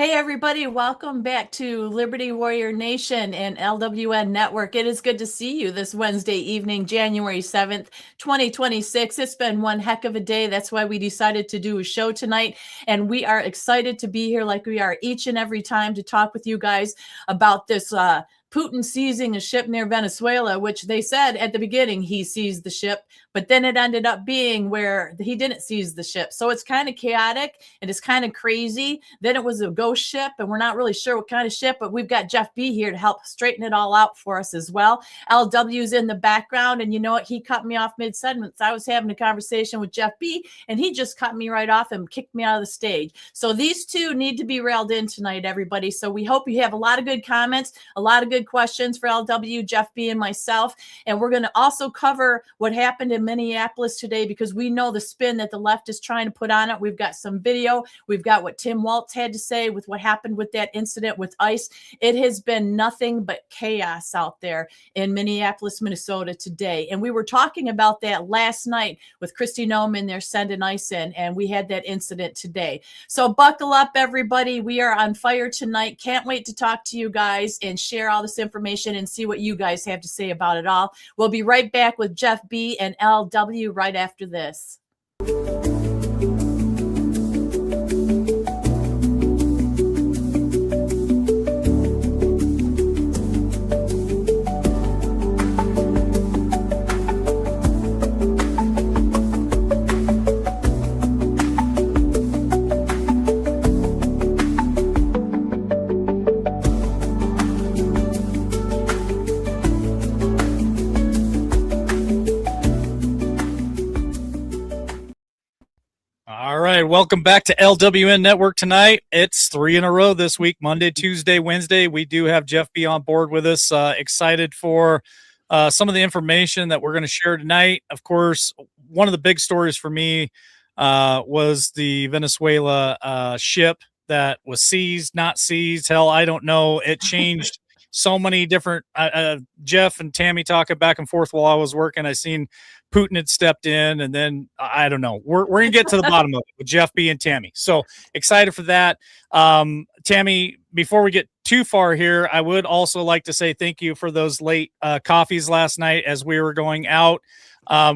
Hey, everybody, welcome back to Liberty Warrior Nation and LWN Network. It is good to see you this Wednesday evening, January 7th, 2026. It's been one heck of a day. That's why we decided to do a show tonight. And we are excited to be here like we are each and every time to talk with you guys about this Putin seizing a ship near Venezuela, which they said at the beginning he seized the ship, but then it ended up being where he didn't seize the ship. So it's kind of chaotic and it's kind of crazy. Then it was a ghost ship, and we're not really sure what kind of ship, but we've got Jeff B here to help straighten it all out for us as well. LW's in the background, and you know what? He cut me off mid-sentence. I was having a conversation with Jeff B, and he just cut me right off and kicked me out of the stage. So these two need to be railed in tonight, everybody. So we hope you have a lot of good comments, a lot of good questions for LW, Jeff B, and myself. And we're going to also cover what happened in Minneapolis today because we know the spin that the left is trying to put on it. We've got some video. We've got what Tim Waltz had to say with what happened with that incident with ICE. It has been nothing but chaos out there in Minneapolis, Minnesota today. And we were talking about that last night with Kristi Noem and they're sending ICE in, and we had that incident today. So buckle up, everybody. We are on fire tonight. Can't wait to talk to you guys and share all this information and see what you guys have to say about it all. We'll be right back with Jeff B and LW right after this. Welcome back to LWN Network tonight. It's 3 in a row this week, Monday, Tuesday, Wednesday. We do have Jeff B on board with us. Excited for some of the information that we're going to share tonight. Of course, one of the big stories for me was the Venezuela ship that was seized, not seized. Hell, I don't know. It changed so many different Jeff and Tammy talking back and forth while I was working. I seen Putin had stepped in, and then I don't know. We're gonna get to the bottom of it with Jeff B and Tammy. So excited for that. Tammy, before we get too far here, I would also like to say thank you for those late coffees last night as we were going out.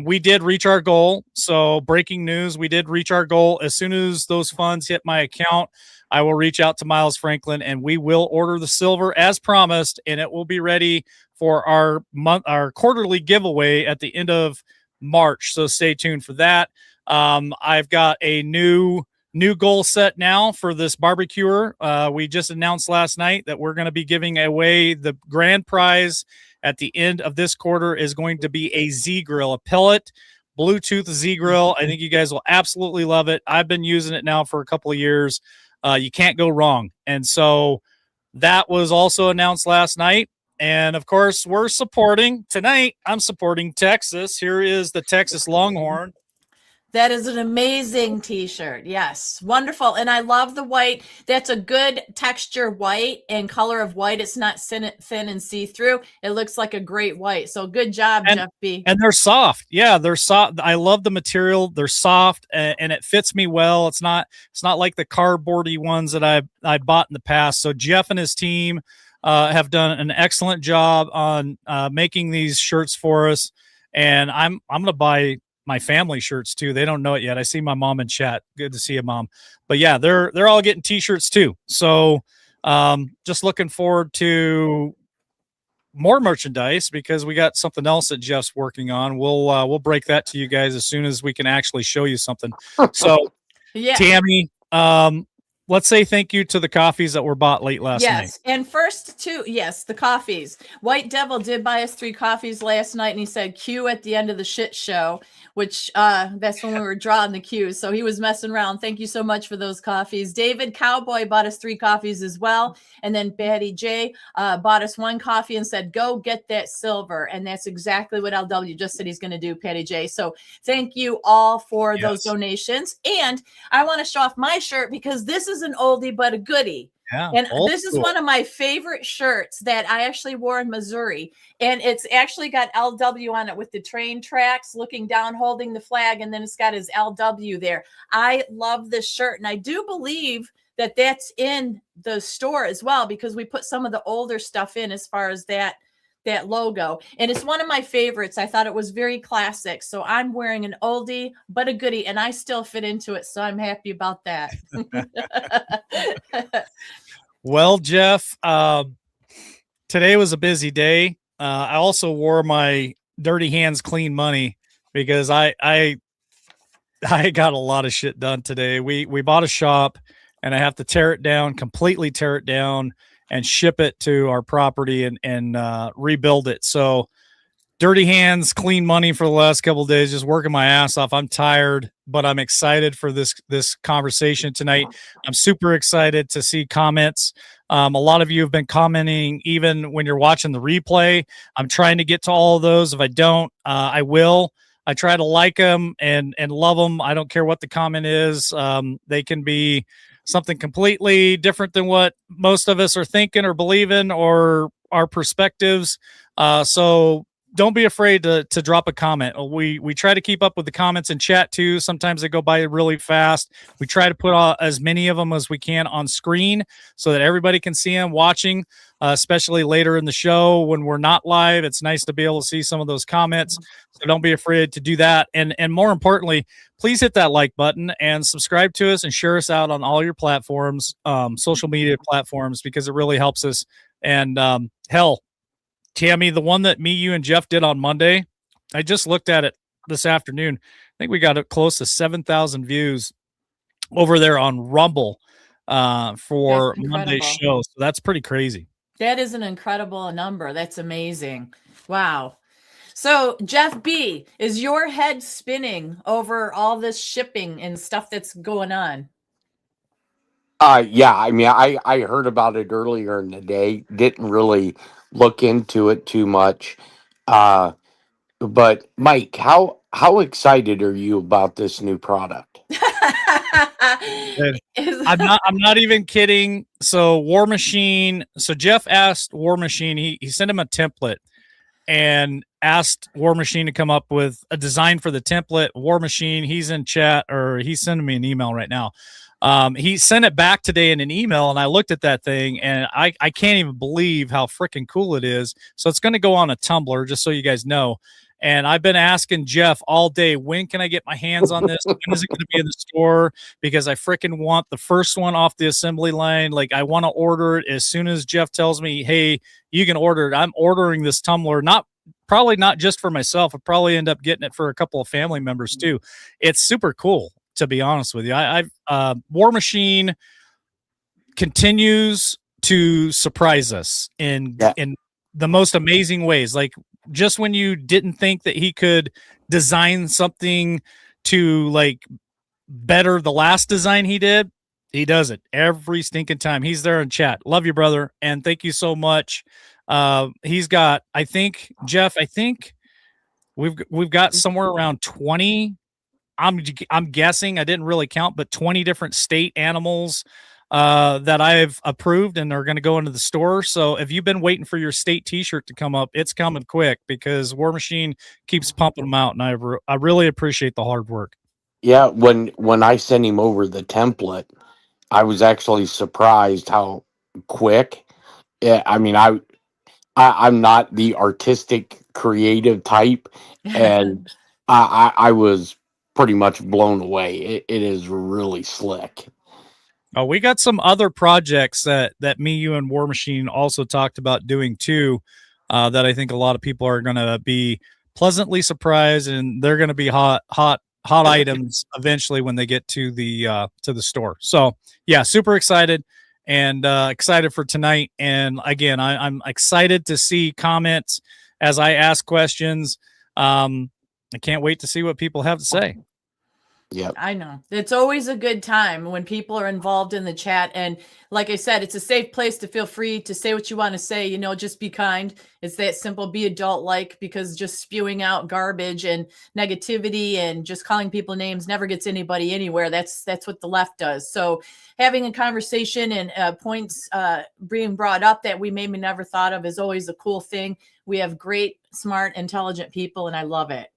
We did reach our goal. So breaking news, we did reach our goal. As soon as those funds hit my account, I will reach out to Miles Franklin and we will order the silver as promised, and it will be ready for our quarterly giveaway at the end of March. So stay tuned for that. I've got a new goal set now for this barbecuer. We just announced last night that we're going to be giving away the grand prize at the end of this quarter is going to be a Z grill, a pellet Bluetooth Z grill. I think you guys will absolutely love it. I've been using it now for a couple of years. You can't go wrong. And so that was also announced last night. And of course, we're supporting tonight. I'm supporting Texas. Here is the Texas Longhorn. That is an amazing t-shirt. Yes. Wonderful. And I love the white. That's a good texture white and color of white. It's not thin and see-through. It looks like a great white. So good job, Jeff B. And they're soft. Yeah, they're soft. I love the material. They're soft and it fits me well. It's not like the cardboardy ones that I bought in the past. So Jeff and his team have done an excellent job on making these shirts for us. And I'm going to buy my family shirts too. They don't know it yet. I see my mom in chat. Good to see you, Mom. But yeah, they're all getting t-shirts too. So just looking forward to more merchandise because we got something else that Jeff's working on. We'll break that to you guys as soon as we can actually show you something. So yeah. Tammy, let's say thank you to the coffees that were bought late last night. Yes. And first the coffees. White Devil did buy us 3 coffees last night, and he said Q at the end of the shit show, which that's when we were drawing the cues. So he was messing around. Thank you so much for those coffees. David Cowboy bought us 3 coffees as well. And then Patty J bought us 1 coffee and said, go get that silver. And that's exactly what LW just said he's going to do, Patty J. So thank you all for those donations. And I want to show off my shirt because this is an oldie but a goodie. Yeah, and this is one of my favorite shirts that I actually wore in Missouri. And it's actually got LW on it with the train tracks looking down, holding the flag. And then it's got his LW there. I love this shirt. And I do believe that's in the store as well, because we put some of the older stuff in as far as that logo. And it's one of my favorites. I thought it was very classic. So I'm wearing an oldie but a goodie, and I still fit into it. So I'm happy about that. Well, Jeff, today was a busy day. I also wore my dirty hands, clean money, because I got a lot of shit done today. We bought a shop, and I have to completely tear it down, and ship it to our property and rebuild it. So dirty hands, clean money for the last couple of days, just working my ass off. I'm tired, but I'm excited for this conversation tonight. I'm super excited to see comments. A lot of you have been commenting even when you're watching the replay. I'm trying to get to all of those. If I don't, I will. I try to like them and love them. I don't care what the comment is. They can be something completely different than what most of us are thinking or believing or our perspectives. So don't be afraid to drop a comment. We try to keep up with the comments in chat too. Sometimes they go by really fast. We try to put as many of them as we can on screen so that everybody can see them watching, especially later in the show when we're not live. It's nice to be able to see some of those comments. So don't be afraid to do that. And more importantly, please hit that like button and subscribe to us and share us out on all your platforms, social media platforms, because it really helps us. And hell, Tammy, the one that me, you, and Jeff did on Monday, I just looked at it this afternoon. I think we got it close to 7,000 views over there on Rumble for Monday's show. So that's pretty crazy. That is an incredible number. That's amazing. Wow. So, Jeff B., is your head spinning over all this shipping and stuff that's going on? Yeah, I mean, I heard about it earlier in the day. Didn't really look into it too much. Uh, but Mike, how excited are you about this new product? I'm not even kidding. So War Machine, so Jeff asked War Machine, he sent him a template and asked War Machine to come up with a design for the template. War Machine, he's in chat, or he's sending me an email right now. He sent it back today in an email, and I looked at that thing, and I can't even believe how freaking cool it is. So it's going to go on a Tumblr, just so you guys know. And I've been asking Jeff all day, when can I get my hands on this? When is it going to be in the store? Because I freaking want the first one off the assembly line. Like, I want to order it as soon as Jeff tells me, hey, you can order it. I'm ordering this tumbler, probably not just for myself. I'll probably end up getting it for a couple of family members too. It's super cool, to be honest with you. War Machine continues to surprise us in the most amazing ways. Like, just when you didn't think that he could design something to like better the last design he did, he does it every stinking time. He's there in chat. Love you, brother, and thank you so much. He's got, I think, Jeff, we've got somewhere around 20. I'm guessing, I didn't really count, but 20 different state animals that I've approved and are going to go into the store. So if you've been waiting for your state t-shirt to come up, it's coming quick, because War Machine keeps pumping them out, and I really appreciate the hard work. Yeah, when I sent him over the template, I was actually surprised how quick. Yeah, I mean, I'm not the artistic creative type, and I was pretty much blown away. It is really slick. Oh, we got some other projects that me, you, and War Machine also talked about doing too, that I think a lot of people are going to be pleasantly surprised, and they're going to be hot items eventually when they get to the store. So yeah, super excited, and excited for tonight. And again, I'm excited to see comments as I ask questions. I can't wait to see what people have to say. Yeah, I know. It's always a good time when people are involved in the chat. And like I said, it's a safe place to feel free to say what you want to say. You know, just be kind. It's that simple. Be adult-like, because just spewing out garbage and negativity and just calling people names never gets anybody anywhere. That's what the left does. So having a conversation and points being brought up that we maybe never thought of is always a cool thing. We have great, smart, intelligent people, and I love it.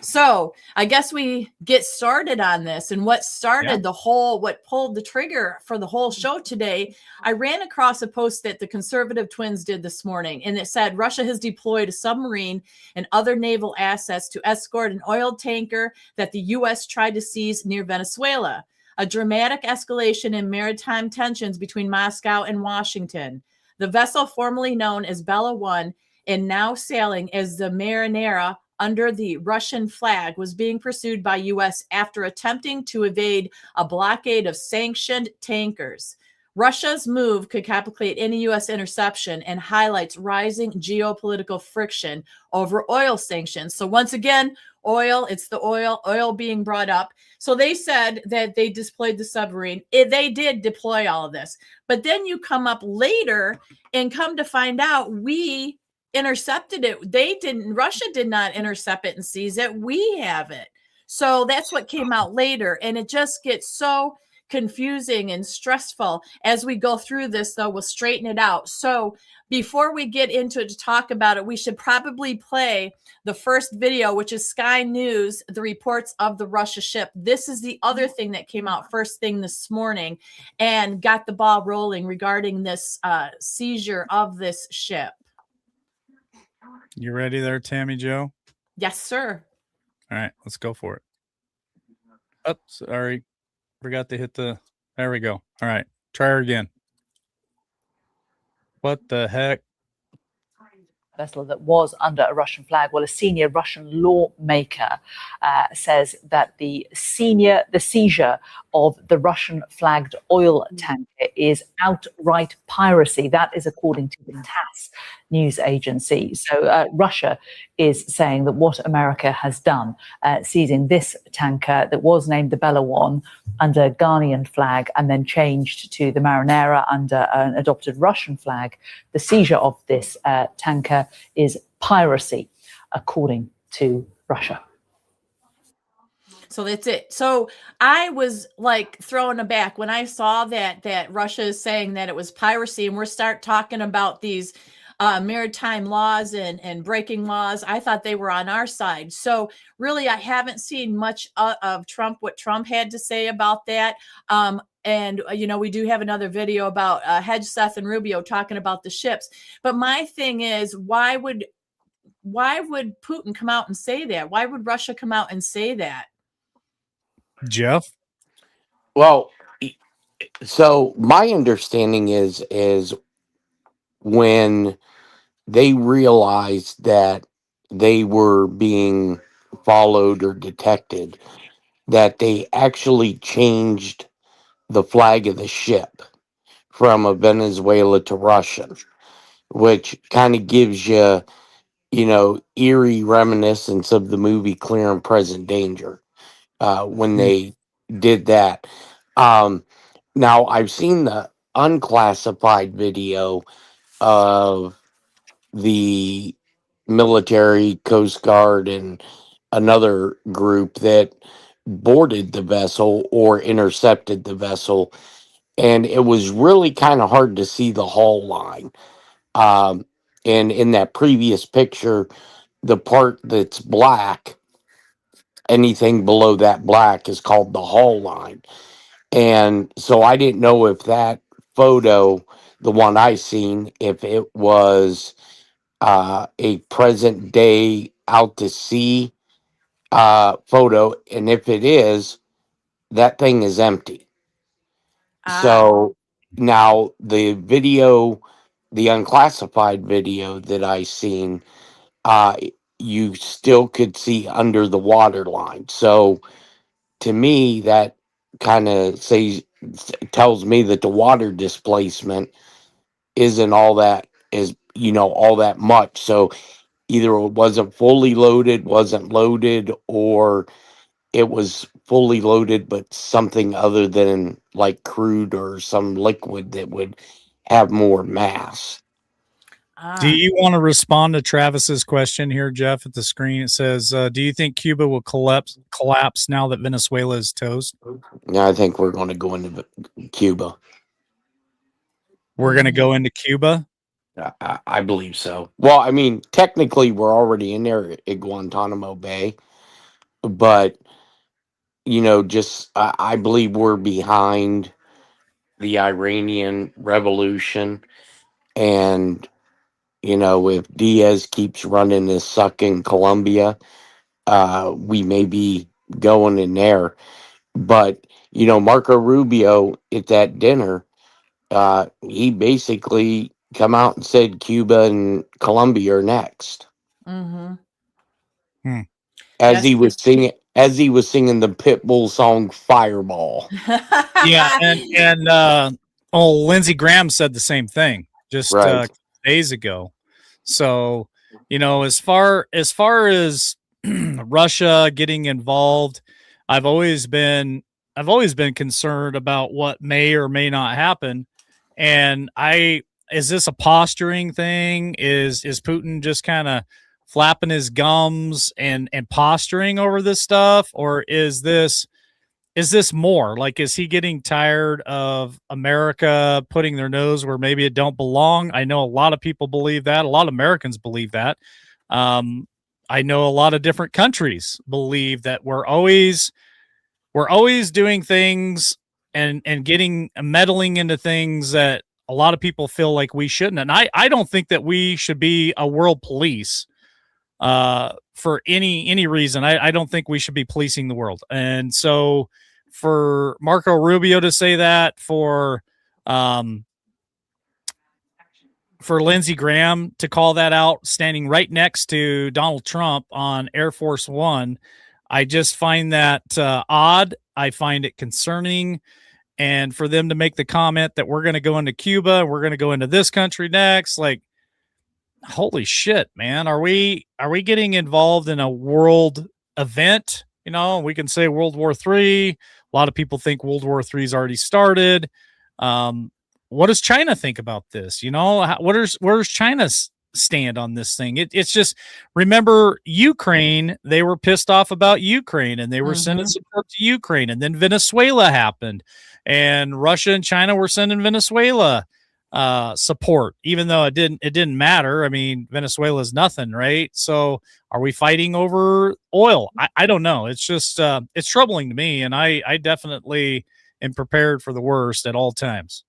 So I guess we get started on this. And what started what pulled the trigger for the whole show today, I ran across a post that the conservative twins did this morning. And it said Russia has deployed a submarine and other naval assets to escort an oil tanker that the U.S. tried to seize near Venezuela. A dramatic escalation in maritime tensions between Moscow and Washington. The vessel, formerly known as Bella 1 and now sailing as the Marinera under the Russian flag, was being pursued by U.S. after attempting to evade a blockade of sanctioned tankers. Russia's move could complicate any U.S. interception and highlights rising geopolitical friction over oil sanctions. So once again, it's the oil being brought up. So they said that they deployed the submarine. They did deploy all of this. But then you come up later and come to find out we intercepted it. Russia did not intercept it and seize it. We have it. So that's what came out later. And it just gets so confusing and stressful as we go through this, though. We'll straighten it out. So before we get into it to talk about it, we should probably play the first video, which is Sky News, the reports of the Russia ship. This is the other thing that came out first thing this morning and got the ball rolling regarding this seizure of this ship. You ready there, Tammy Joe? Yes, sir. All right, let's go for it. Oh, sorry. Forgot to hit the... There we go. All right, try her again. What the heck? Vessel that was under a Russian flag. Well, a senior Russian lawmaker says that the seizure of the Russian flagged oil tanker is outright piracy. That is according to the TASS news agency. So Russia is saying that what America has done, seizing this tanker that was named the Bella 1 under Ghanaian flag and then changed to the Marinera under an adopted Russian flag, the seizure of this tanker is piracy, according to Russia. So that's it. So I was like thrown aback when I saw that Russia is saying that it was piracy, and we're start talking about these maritime laws and breaking laws. I thought they were on our side. So really, I haven't seen much of what Trump had to say about that. And, we do have another video about Hedgeseth and Rubio talking about the ships. But my thing is, why would Putin come out and say that? Why would Russia come out and say that? Jeff? Well, so my understanding is when they realized that they were being followed or detected, that they actually changed the flag of the ship from a Venezuela to Russian, which kind of gives you, eerie reminiscence of the movie Clear and Present Danger when they did that. Now, I've seen the unclassified video of the military, Coast Guard, and another group that boarded the vessel or intercepted the vessel. And it was really kind of hard to see the hull line. And in that previous picture, the part that's black, anything below that black is called the hull line. And so I didn't know if that photo, the one I seen, if it was a present day out to sea photo. And if it is, that thing is empty. So now the video, the unclassified video that I seen, you still could see under the water line. So to me, that kind of tells me that the water displacement isn't all that all that much. So either it wasn't fully loaded, wasn't loaded, or it was fully loaded, but something other than like crude or some liquid that would have more mass. Do you want to respond to Travis's question here, Jeff? At the screen, it says, do you think Cuba will collapse now that Venezuela is toast? Yeah, I think we're going to go into Cuba. We're going to go into Cuba? I believe so. Well, I mean, technically, we're already in there at Guantanamo Bay. but just I believe we're behind the Iranian Revolution, and if Diaz keeps running his suck in Colombia, we may be going in there. But Marco Rubio at that dinner, he basically come out and said Cuba and Colombia are next, Mm-hmm. as Yes. he was singing the Pitbull song Fireball. Yeah, and Lindsey Graham said the same thing just Right. days ago. So, as far as Russia getting involved, I've always been concerned about what may or may not happen. And is this a posturing thing? Is Putin just kind of flapping his gums and posturing over this stuff, or is this more like, is he getting tired of America putting their nose where maybe it don't belong? I know a lot of people believe that. A lot of Americans believe that. I know a lot of different countries believe that we're always doing things and getting meddling into things that a lot of people feel like we shouldn't. And I don't think that we should be a world police for any reason. I don't think we should be policing the world. And so for Marco Rubio to say that, for Lindsey Graham to call that out, standing right next to Donald Trump on Air Force One, I just find that odd. I find it concerning. And for them to make the comment that we're going to go into Cuba, we're going to go into this country next, like, holy shit, man. Are we getting involved in a world event? We can say World War III. A lot of people think World War III has already started. What does China think about this? Where's China stand on this thing? It's just, remember Ukraine, they were pissed off about Ukraine and they were sending support to Ukraine, and then Venezuela happened and Russia and China were sending Venezuela support, even though it didn't matter. I mean, Venezuela is nothing, right? So are we fighting over oil? I don't know. It's just it's troubling to me, and I definitely am prepared for the worst at all times.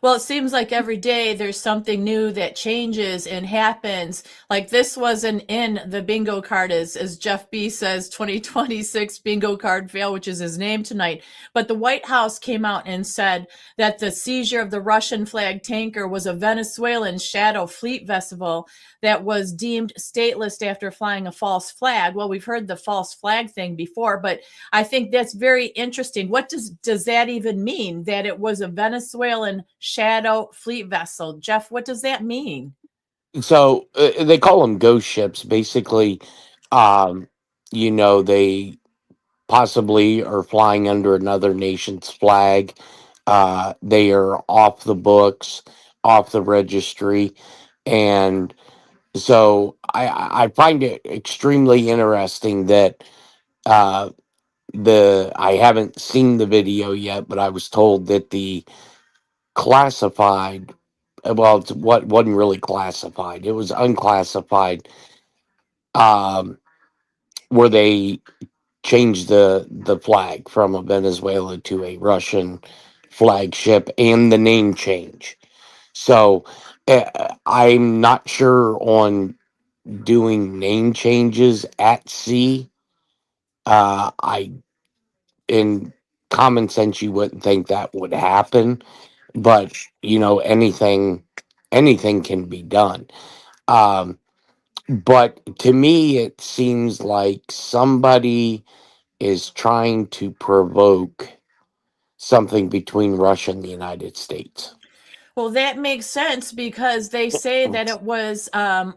Well, it seems like every day there's something new that changes and happens. Like this wasn't in the bingo card, as Jeff B says, 2026 bingo card fail, which is his name tonight. But the White House came out and said that the seizure of the Russian flag tanker was a Venezuelan shadow fleet vessel that was deemed stateless after flying a false flag. Well, we've heard the false flag thing before, but I think that's very interesting. What does that even mean, that it was a Venezuelan shadow fleet vessel? Jeff, what does that mean? So they call them ghost ships. Basically, they possibly are flying under another nation's flag. They are off the books, off the registry, and so I find it extremely interesting that I haven't seen the video yet, but I was told that the classified, well, it's what wasn't really classified, it was unclassified, um, where they changed the flag from a Venezuela to a Russian flagship and the name change. So I'm not sure on doing name changes at sea. I in common sense you wouldn't think that would happen, but anything can be done. Um, but to me, it seems like somebody is trying to provoke something between Russia and the United States. Well, that makes sense because they say that it was a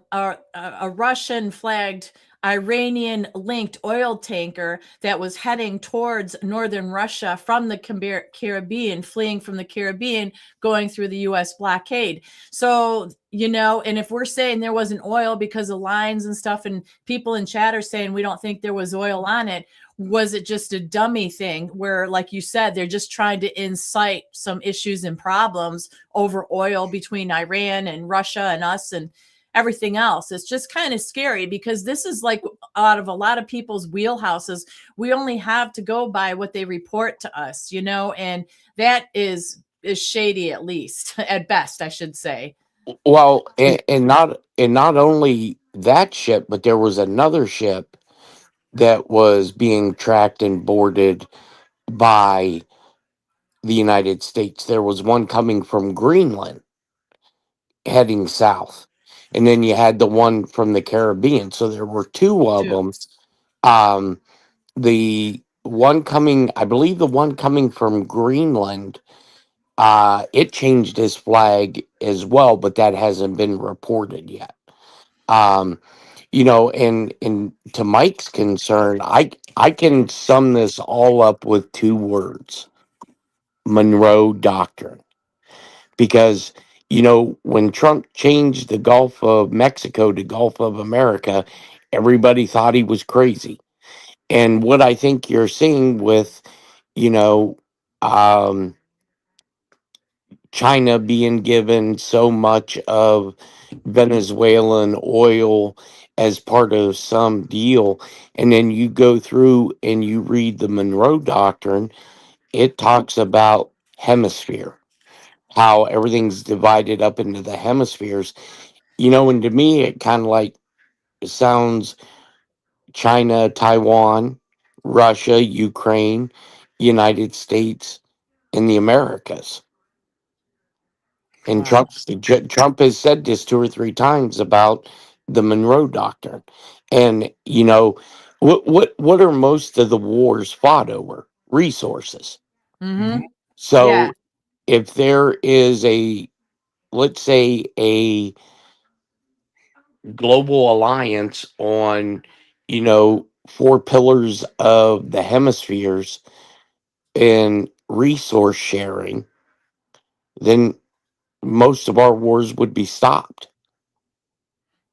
Russian flagged, Iranian linked oil tanker that was heading towards northern Russia from the Caribbean, fleeing from the Caribbean, going through the U.S. blockade. So, and if we're saying there wasn't oil because of lines and stuff, and people in chat are saying we don't think there was oil on it, was it just a dummy thing where, like you said, they're just trying to incite some issues and problems over oil between Iran and Russia and us and everything else? It's just kind of scary because this is like out of a lot of people's wheelhouses. We only have to go by what they report to us, and that is shady, at least at best, I should say. Well, and not only that ship, but there was another ship that was being tracked and boarded by the United States. There was one coming from Greenland heading south. And then you had the one from the Caribbean. So there were two of them. The one coming, I believe the one coming from Greenland, it changed his flag as well, but that hasn't been reported yet. And to Mike's concern, I can sum this all up with two words: Monroe Doctrine. Because when Trump changed the Gulf of Mexico to Gulf of America, everybody thought he was crazy. And what I think you're seeing with you know um China being given so much of Venezuelan oil as part of some deal, and then you go through and you read the Monroe Doctrine, it talks about hemisphere, how everything's divided up into the hemispheres. And to me, it kind of like sounds China, Taiwan, Russia, Ukraine, United States, and the Americas. And Wow. Trump has said this two or three times about the Monroe Doctrine. And what are most of the wars fought over? Resources. Mm-hmm. So Yeah. if there is let's say a global alliance on, four pillars of the hemispheres and resource sharing, then most of our wars would be stopped.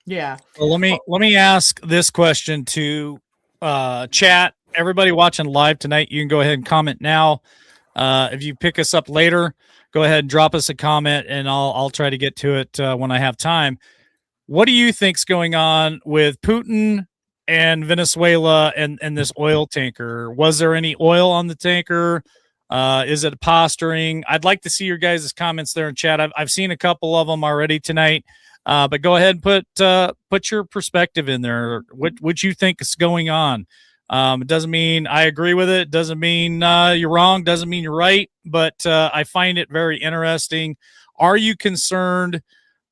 Yeah. Well, let me ask this question to chat. Everybody watching live tonight, you can go ahead and comment now. If you pick us up later, go ahead and drop us a comment, and I'll try to get to it when I have time. What do you think's going on with Putin and Venezuela and this oil tanker? Was there any oil on the tanker? Is it posturing? I'd like to see your guys' comments there in chat. I've seen a couple of them already tonight. But go ahead and put your perspective in there. What you think is going on? It doesn't mean I agree with it. Doesn't mean you're wrong. Doesn't mean you're right. But I find it very interesting. Are you concerned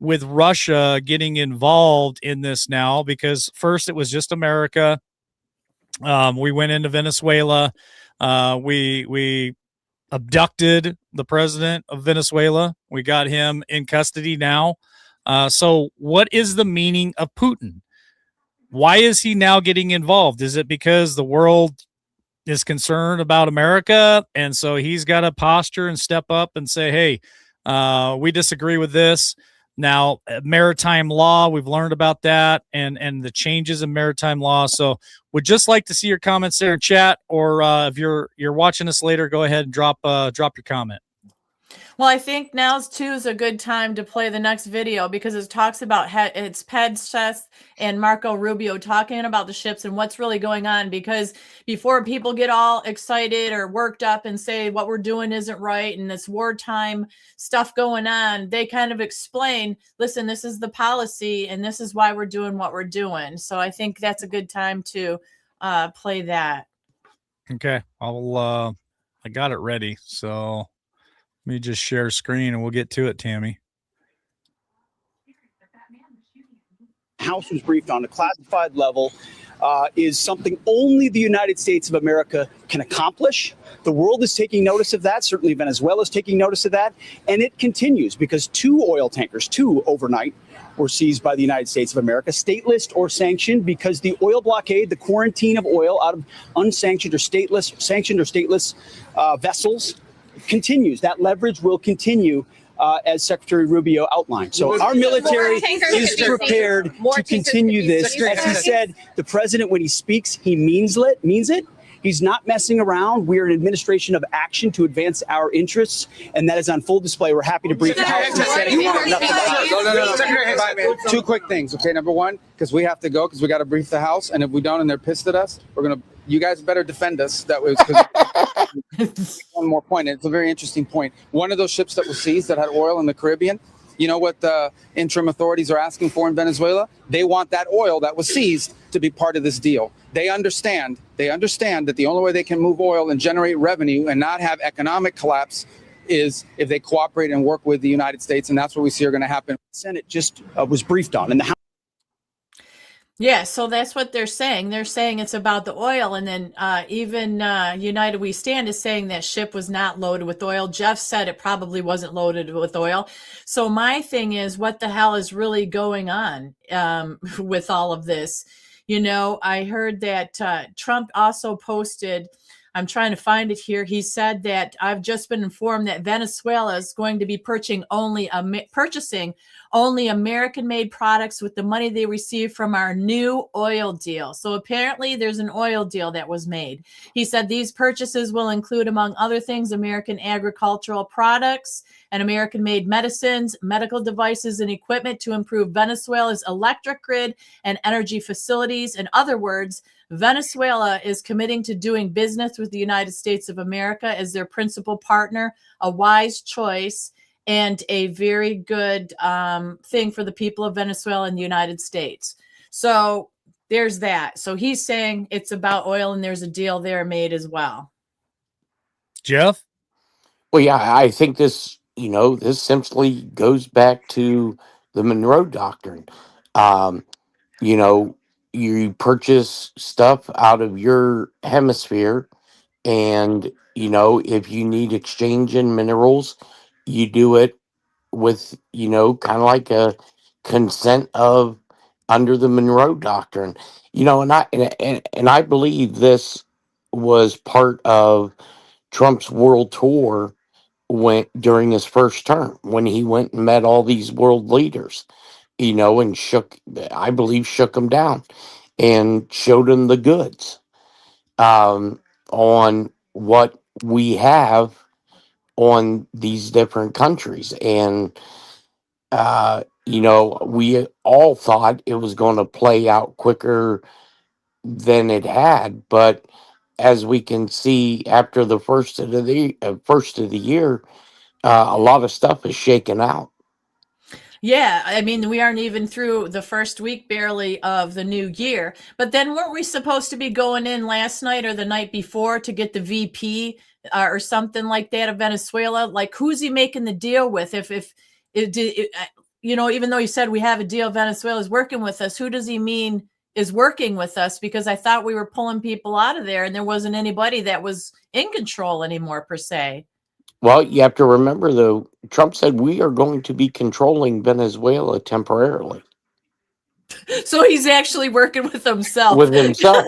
with Russia getting involved in this now? Because first it was just America. We went into Venezuela. We abducted the president of Venezuela. We got him in custody now. So what is the meaning of Putin? Why is he now getting involved? Is it because the world is concerned about America, and so he's got to posture and step up and say, hey, we disagree with this? Now, maritime law, we've learned about that and the changes in maritime law. So would just like to see your comments there in chat, or if you're watching us later, go ahead and drop your comment. Well, I think now's too is a good time to play the next video, because it talks about it's Pedsteth and Marco Rubio talking about the ships and what's really going on. Because before people get all excited or worked up and say what we're doing isn't right and this wartime stuff going on, they kind of explain, listen, this is the policy and this is why we're doing what we're doing. So I think that's a good time to play that. Okay, I got it ready. So let me just share screen and we'll get to it, Tammy. House was briefed on a classified level is something only the United States of America can accomplish. The world is taking notice of that. Certainly Venezuela is taking notice of that. And it continues because two oil tankers, overnight, were seized by the United States of America, stateless or sanctioned, because the oil blockade, the quarantine of oil out of unsanctioned or stateless vessels continues. That leverage will continue, as Secretary Rubio outlined. So our military is prepared to continue this. As he said, the president, when he speaks, he means it. He's not messing around. We are an administration of action to advance our interests, and that is on full display. We're happy to brief the House and Senate. No. Two quick things. Okay, number one, because we have to go because we got to brief the House, and if we don't and they're pissed at us, you guys better defend us. That was one more point. It's a very interesting point. One of those ships that was seized that had oil in the Caribbean, you know what the interim authorities are asking for in Venezuela? They want that oil that was seized to be part of this deal. They understand that the only way they can move oil and generate revenue and not have economic collapse is if they cooperate and work with the United States, and that's what we see are going to happen. The Senate just was briefed on, and the House. Yeah, so that's what they're saying. They're saying it's about the oil. And then even United We Stand is saying that ship was not loaded with oil. Jeff said it probably wasn't loaded with oil. So my thing is, what the hell is really going on with all of this? You know, I heard that Trump also posted, I'm trying to find it here. He said that I've just been informed that Venezuela is going to be purchasing only American-made products with the money they receive from our new oil deal. So apparently there's an oil deal that was made. He said these purchases will include, among other things, American agricultural products and American-made medicines, medical devices, and equipment to improve Venezuela's electric grid and energy facilities. In other words, Venezuela is committing to doing business with the United States of America as their principal partner, a wise choice and a very good thing for the people of Venezuela and the United States. So there's that. So he's saying it's about oil, and there's a deal there made as well. Jeff? Well, yeah, I think this simply goes back to the Monroe Doctrine. Um, you know, you purchase stuff out of your hemisphere, and, if you need exchange in minerals, you do it with, kind of like a consent of under the Monroe Doctrine. And I believe this was part of Trump's world tour went during his first term when he went and met all these world leaders, and I believe shook them down and showed them the goods on what we have on these different countries. And, we all thought it was going to play out quicker than it had. But as we can see after the first of the year, a lot of stuff is shaken out. Yeah, I mean, we aren't even through the first week barely of the new year. But then weren't we supposed to be going in last night or the night before to get the VP or something like that of Venezuela? Like, who's he making the deal with? Even though he said we have a deal, Venezuela is working with us, who does he mean is working with us? Because I thought we were pulling people out of there and there wasn't anybody that was in control anymore, per se. Well, you have to remember, though, Trump said we are going to be controlling Venezuela temporarily. So he's actually working with himself. With himself.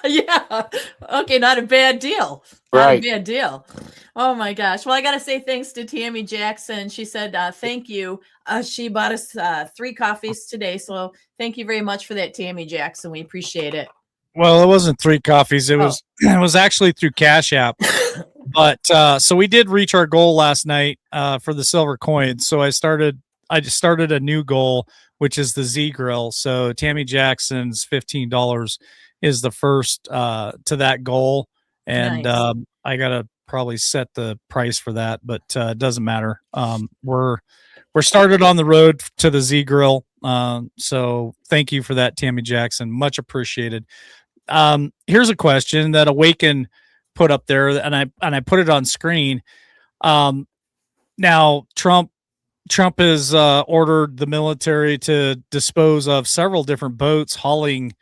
Yeah. Okay, not a bad deal. Not a bad deal. Oh, my gosh. Well, I got to say thanks to Tammy Jackson. She said, thank you. She bought us 3 coffees today. So thank you very much for that, Tammy Jackson. We appreciate it. Well, it wasn't 3 coffees. It was actually through Cash App. But so we did reach our goal last night for the silver coins. So I just started a new goal, which is the Z Grill. So Tammy Jackson's $15 is the first to that goal. And Nice. I got to probably set the price for that, but it doesn't matter. We're started on the road to the Z Grill. So thank you for that, Tammy Jackson. Much appreciated. Here's a question that Awaken put up there, and I put it on screen. Now Trump has ordered the military to dispose of several different boats hauling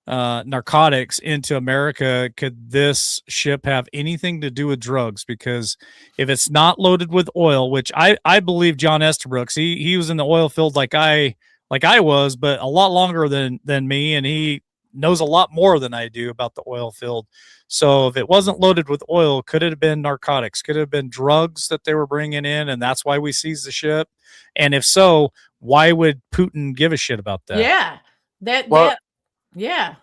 narcotics into America. Could this ship have anything to do with drugs? Because if it's not loaded with oil, which I believe John Estabrooks, he was in the oil field like I was, but a lot longer than me, and he knows a lot more than I do about the oil field. So if it wasn't loaded with oil, could it have been narcotics? Could it have been drugs that they were bringing in, and that's why we seized the ship? And if so, why would Putin give a shit about that? Yeah. Well, Yeah.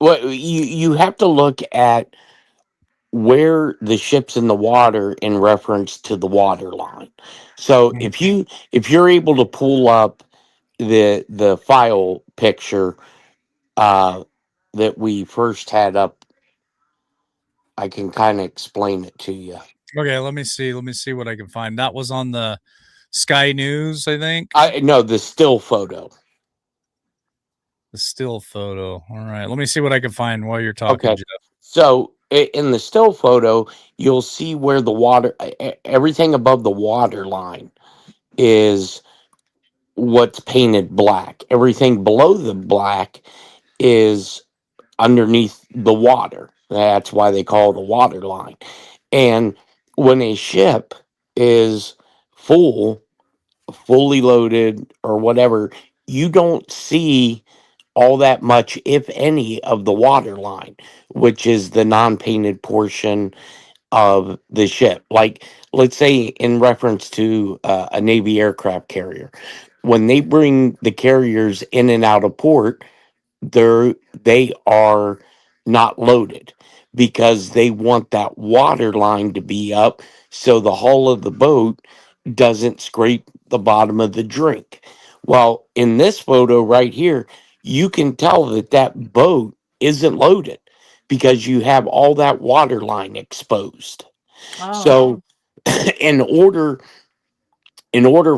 Well, you have to look at where the ship's in the water in reference to the water line. So if you're able to pull up the file picture that we first had up, I can kind of explain it to you. Okay, let me see. Let me see what I can find. That was on the Sky News, I think. I no, the still photo. The still photo. All right, let me see what I can find while you're talking, Okay. Jeff. So in the still photo, you'll see where the water, everything above the water line is what's painted black. Everything below the black is underneath the water. That's why they call it the water line. And when a ship is fully loaded or whatever, you don't see all that much, if any, of the water line, which is the non-painted portion of the ship. Like, let's say, in reference to a Navy aircraft carrier, when they bring the carriers in and out of port, they are not loaded because they want that water line to be up so the hull of the boat doesn't scrape the bottom of the drink. Well, in this photo right here, you can tell that that boat isn't loaded because you have all that water line exposed. Oh, So in order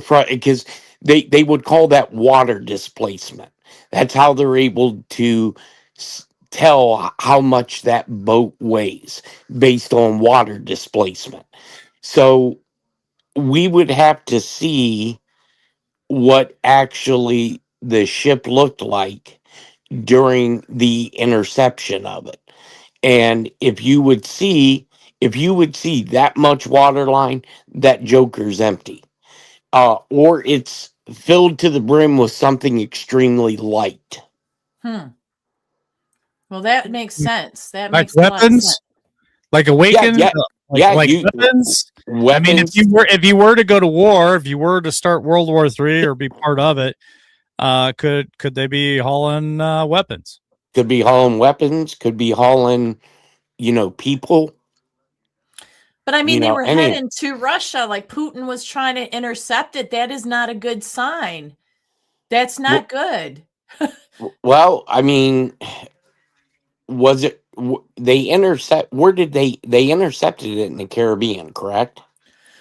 for, because they would call that water displacement. That's how they're able to tell how much that boat weighs based on water displacement. So we would have to see what actually the ship looked like during the interception of it. And if you would see that much water line, that joker's empty. Or it's filled to the brim with something extremely light. well, that makes sense. That Like makes a lot of weapons, sense. like Awaken, Yeah, like you weapons. I mean, weapons if you were to go to war, if you were to start World War III or be part of it, could they be hauling weapons? could be hauling weapons, could be hauling, people, But I mean, they were any. heading to Russia, like Putin was trying to intercept it. That is not a good sign. That's not good. Well, I mean, was it they intercept? Where did they intercepted it in the Caribbean? Correct.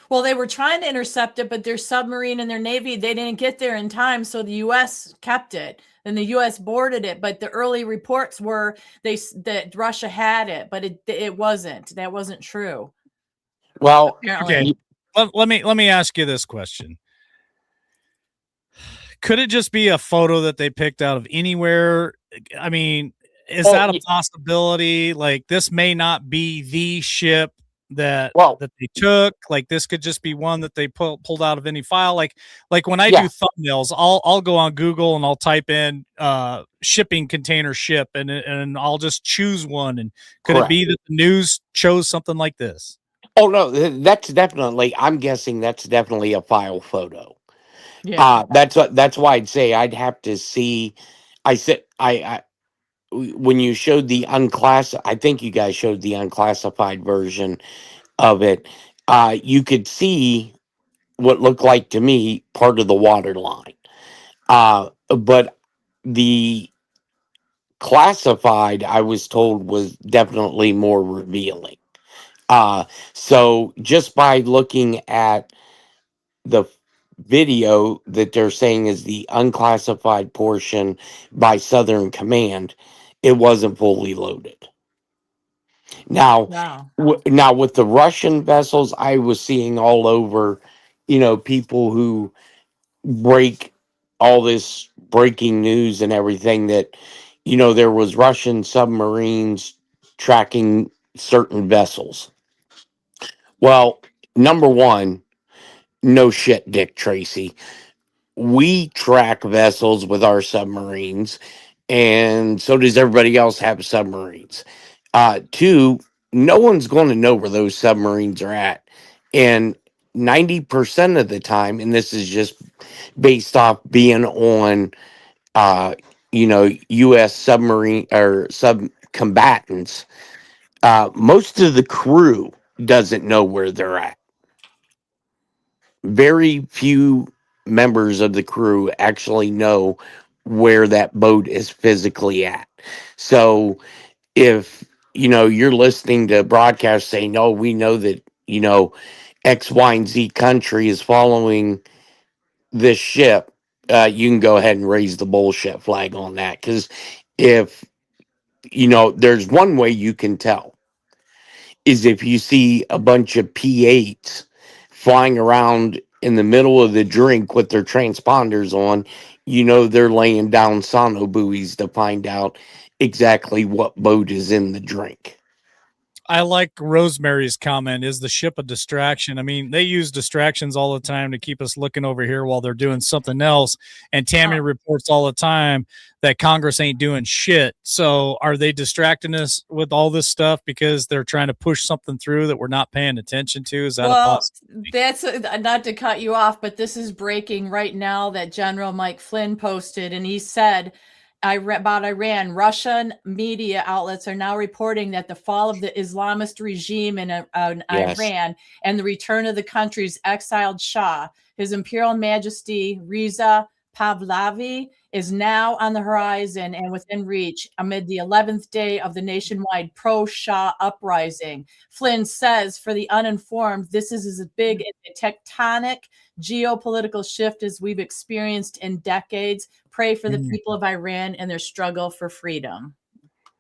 Well, they were trying to intercept it, but their submarine and their Navy, they didn't get there in time. So the U.S. kept it and the U.S. boarded it. But the early reports were that Russia had it, but it wasn't. That wasn't true. Well, Apparently. Okay. Let me ask you this question. Could it just be a photo that they picked out of anywhere? I mean, is that a possibility? Like, this may not be the ship that they took. Like, this could just be one that they pulled out of any file. Like when I do thumbnails, I'll go on Google and I'll type in shipping container ship and I'll just choose one. And could it be that the news chose something like this? Oh no, that's definitely. I'm guessing that's definitely a file photo. Yeah. That's why I'd say I'd have to see. I said when you showed the unclassified, I think you guys showed the unclassified version of it. You could see what looked like to me part of the water line. But the classified, I was told, was definitely more revealing. So just by looking at the video that they're saying is the unclassified portion by Southern Command, it wasn't fully loaded. Now, Wow. now with the Russian vessels, I was seeing all over, people who break all this breaking news and everything that, there was Russian submarines tracking certain vessels. Well, number one, no shit, Dick Tracy. We track vessels with our submarines, and so does everybody else have submarines. Two, no one's going to know where those submarines are at. And 90% of the time, and this is just based off being on, U.S. submarine or sub combatants, Most of the crew doesn't know where they're at. Very few members of the crew actually know where that boat is physically at. So if you're listening to broadcasts saying, "No, we know that X, Y, and Z country is following this ship," you can go ahead and raise the bullshit flag on that. Because if there's one way you can tell is if you see a bunch of P8s flying around in the middle of the drink with their transponders on, they're laying down sono buoys to find out exactly what boat is in the drink. I like Rosemary's comment, is the ship a distraction? I mean, they use distractions all the time to keep us looking over here while they're doing something else. And Tammy reports all the time that Congress ain't doing shit. So are they distracting us with all this stuff because they're trying to push something through that we're not paying attention to? Is that a possibility? That's not to cut you off, but this is breaking right now that General Mike Flynn posted, and he said about Iran. Russian media outlets are now reporting that the fall of the Islamist regime in Yes. Iran and the return of the country's exiled Shah, His Imperial Majesty Reza Pahlavi, is now on the horizon and within reach amid the 11th day of the nationwide pro-Shah uprising. Flynn says, for the uninformed, this is as big a tectonic geopolitical shift as we've experienced in decades. Pray for the people of Iran and their struggle for freedom.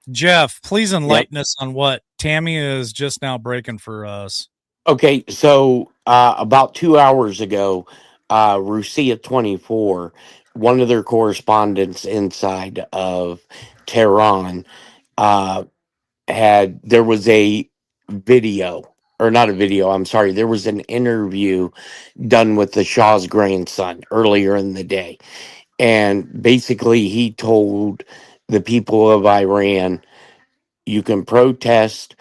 Jeff, please enlighten us on what Tammy is just now breaking for us. Okay, so about 2 hours ago, Rusia 24, one of their correspondents inside of Tehran, there was a video, or not a video, I'm sorry, there was an interview done with the Shah's grandson earlier in the day. And basically, he told the people of Iran, you can protest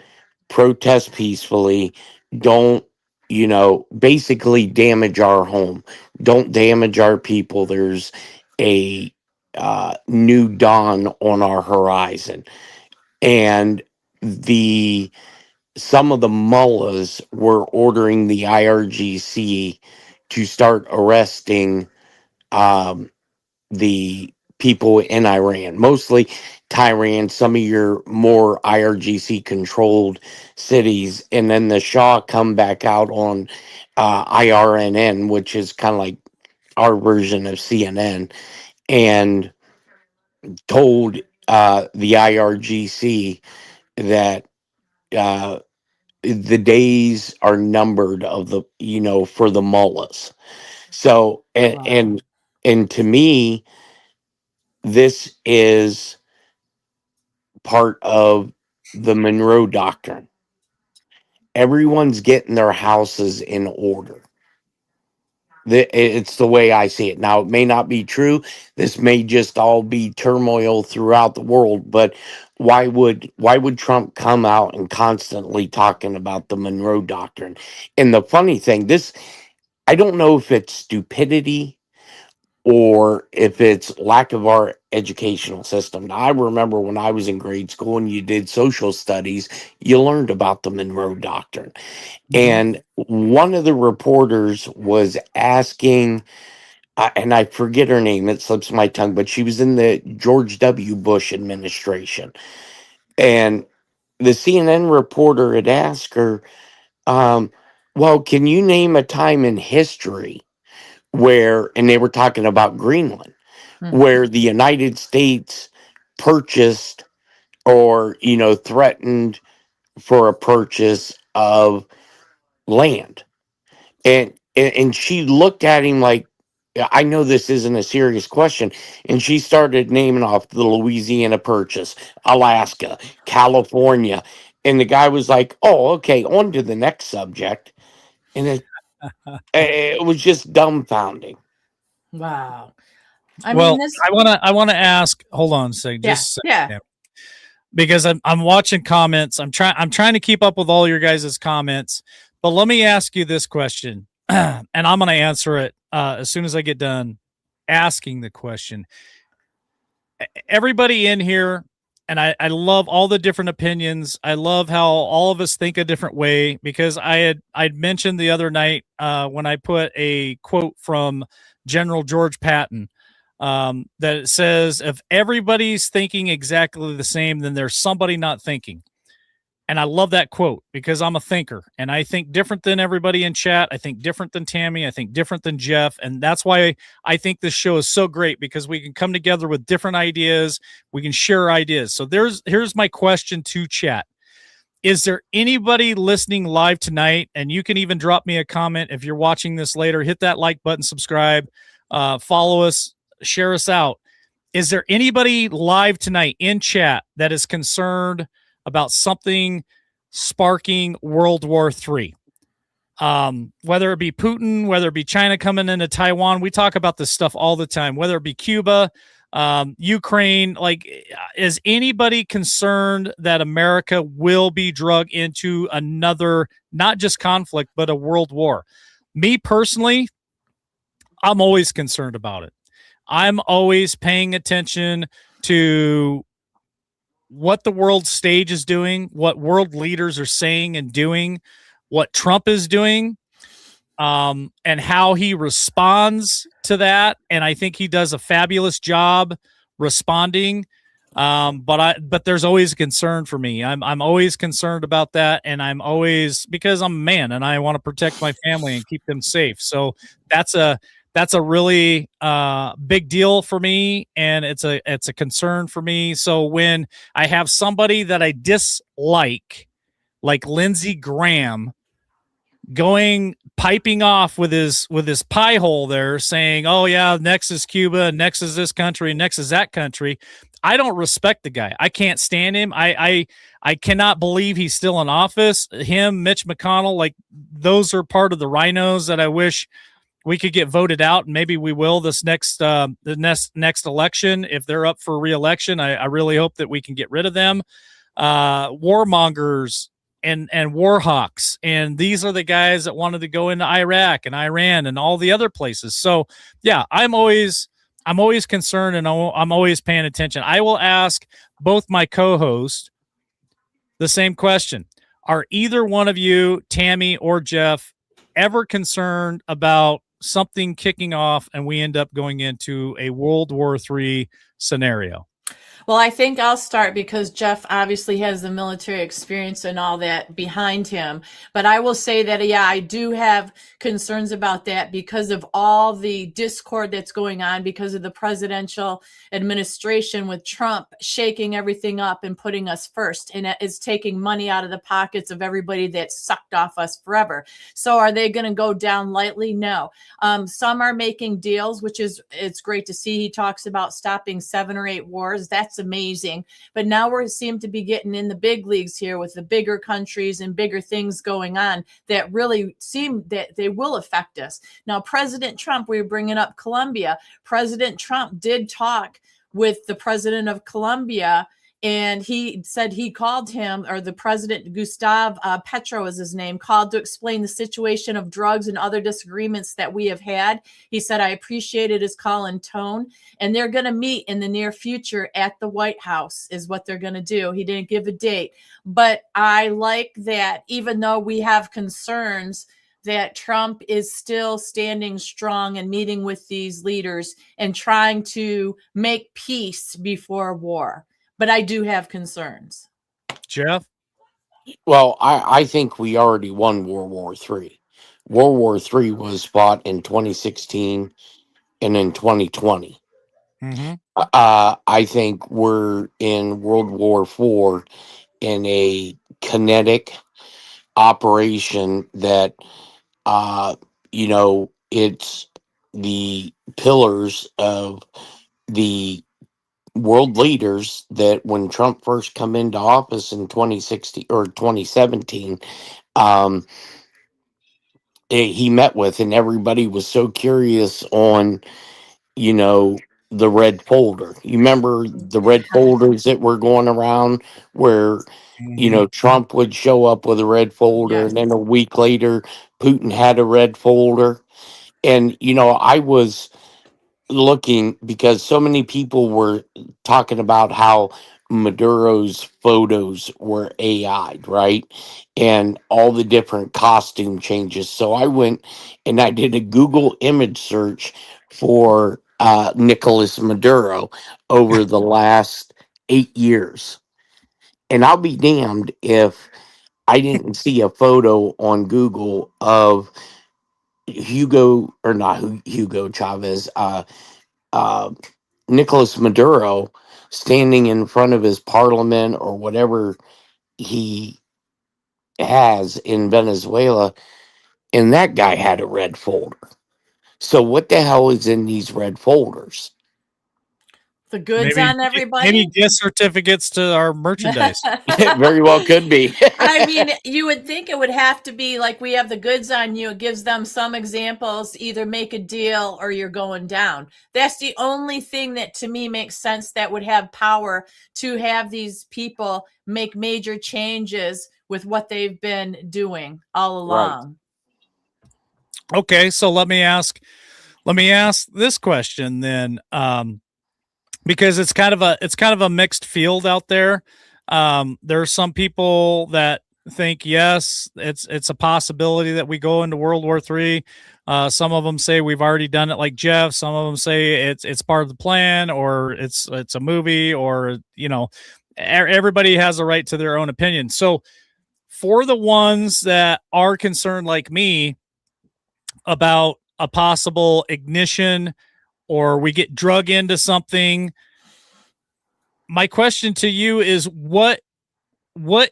peacefully. Don't, basically damage our home. Don't damage our people. There's a new dawn on our horizon. And some of the mullahs were ordering the IRGC to start arresting the people in Iran, mostly Tehran, some of your more IRGC controlled cities, and then the Shah come back out on IRNN, which is kind of like our version of CNN, and told the IRGC that the days are numbered of the for the mullahs. So and to me, this is part of the Monroe Doctrine. Everyone's getting their houses in order. It's the way I see it. Now, it may not be true. This may just all be turmoil throughout the world. But why would Trump come out and constantly talking about the Monroe Doctrine? And the funny thing, I don't know if it's stupidity or if it's lack of our educational system. Now, I remember when I was in grade school and you did social studies, you learned about the Monroe Doctrine. And one of the reporters was asking, and I forget her name, it slips my tongue, but she was in the George W. Bush administration. And the CNN reporter had asked her, well, can you name a time in history and they were talking about Greenland, where the United States purchased or, threatened for a purchase of land. And she looked at him like, I know this isn't a serious question. And she started naming off the Louisiana Purchase, Alaska, California. And the guy was like, oh, okay, on to the next subject. And it was just dumbfounding. Wow. I want to ask, hold on a second, just a second, because I'm watching comments. I'm trying to keep up with all your guys' comments, but let me ask you this question, and I'm going to answer it as soon as I get done asking the question. Everybody in here I love all the different opinions. I love how all of us think a different way, because I'd mentioned the other night when I put a quote from General George Patton, that it says, if everybody's thinking exactly the same, then there's somebody not thinking. And I love that quote because I'm a thinker and I think different than everybody in chat. I think different than Tammy. I think different than Jeff. And that's why I think this show is so great, because we can come together with different ideas. We can share ideas. So here's my question to chat. Is there anybody listening live tonight? And you can even drop me a comment if you're watching this later. Hit that like button, subscribe, follow us, share us out. Is there anybody live tonight in chat that is concerned about something sparking World War III? Whether it be Putin, whether it be China coming into Taiwan, we talk about this stuff all the time, whether it be Cuba, Ukraine, like, is anybody concerned that America will be drug into another, not just conflict, but a world war? Me personally, I'm always concerned about it. I'm always paying attention to what the world stage is doing, what world leaders are saying and doing, what Trump is doing, and how he responds to that. And I think he does a fabulous job responding. But there's always a concern for me. I'm always concerned about that. And I'm always, because I'm a man and I want to protect my family and keep them safe. So that's a really big deal for me, and it's a concern for me. So when I have somebody that I dislike, like Lindsey Graham, piping off with his pie hole there, saying, "Oh yeah, next is Cuba, next is this country, next is that country," I don't respect the guy. I can't stand him. I cannot believe he's still in office. Him, Mitch McConnell, like, those are part of the rhinos that I wish we could get voted out, and maybe we will this next election if they're up for re-election. I really hope that we can get rid of them. Warmongers and war hawks, and these are the guys that wanted to go into Iraq and Iran and all the other places. So yeah, I'm always concerned, and I'm always paying attention. I will ask both my co-hosts the same question. Are either one of you, Tammy or Jeff, ever concerned about something kicking off and we end up going into a World War III scenario? Well, I think I'll start because Jeff obviously has the military experience and all that behind him. But I will say that, yeah, I do have concerns about that because of all the discord that's going on, because of the presidential administration with Trump shaking everything up and putting us first. And it is taking money out of the pockets of everybody that sucked off us forever. So are they going to go down lightly? No. Some are making deals, which it's great to see. He talks about stopping 7 or 8 wars. That's amazing. But now we seem to be getting in the big leagues here with the bigger countries and bigger things going on that really seem that they will affect us. Now, President Trump, we were bringing up Colombia. President Trump did talk with the president of Colombia, and he said he called him, or the president, Gustave Petro is his name, called to explain the situation of drugs and other disagreements that we have had. He said, I appreciated his call and tone, and they're going to meet in the near future at the White House is what they're going to do. He didn't give a date, but I like that even though we have concerns that Trump is still standing strong and meeting with these leaders and trying to make peace before war. But I do have concerns. Jeff? Well, I think we already won World War III. World War III was fought in 2016 and in 2020. Mm-hmm. I think we're in World War IV in a kinetic operation that, it's the pillars of the world leaders that when Trump first come into office in 2016 or 2017, um, he met with, and everybody was so curious on, the red folder. You remember the red folders that were going around where, Trump would show up with a red folder, Yes. and then a week later, Putin had a red folder. And, I was looking because so many people were talking about how Maduro's photos were AI'd, right? And all the different costume changes. So I went and I did a Google image search for Nicolas Maduro over the last 8 years. And I'll be damned if I didn't see a photo on Google of Hugo, or not Hugo Chavez, uh, Nicolas Maduro standing in front of his parliament or whatever he has in Venezuela, and that guy had a red folder. So what the hell is in these red folders? The goods Maybe on everybody. maybe gift certificates to our merchandise. It very well could be. I mean, you would think it would have to be like we have the goods on you. It gives them some examples, either make a deal or you're going down. That's the only thing that to me makes sense that would have power to have these people make major changes with what they've been doing all Right. along. Okay, so let me ask this question then, because it's kind of a mixed field out there. There are some people that think yes, it's a possibility that we go into World War III. Some of them say we've already done it, like Jeff. Some of them say it's part of the plan, or it's a movie, or everybody has a right to their own opinion. So for the ones that are concerned like me about a possible ignition or we get drug into something, my question to you is what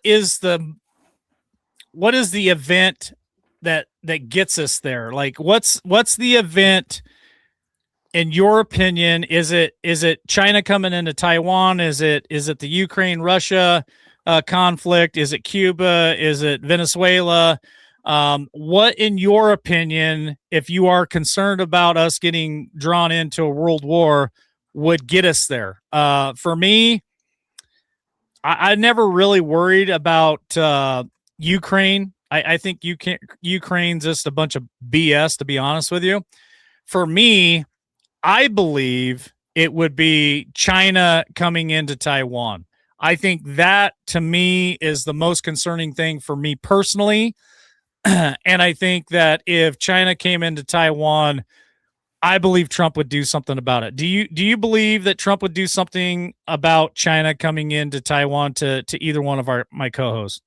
is the event that gets us there? Like what's the event in your opinion? Is it China coming into Taiwan? Is it the Ukraine Russia conflict? Is it Cuba? Is it Venezuela? What, in your opinion, if you are concerned about us getting drawn into a world war, would get us there? For me, I never really worried about Ukraine. I think Ukraine's just a bunch of BS, to be honest with you. For me, I believe it would be China coming into Taiwan. I think that, to me, is the most concerning thing for me personally. And I think that if China came into Taiwan, I believe Trump would do something about it. Do you believe that Trump would do something about China coming into Taiwan to either one of my co-hosts?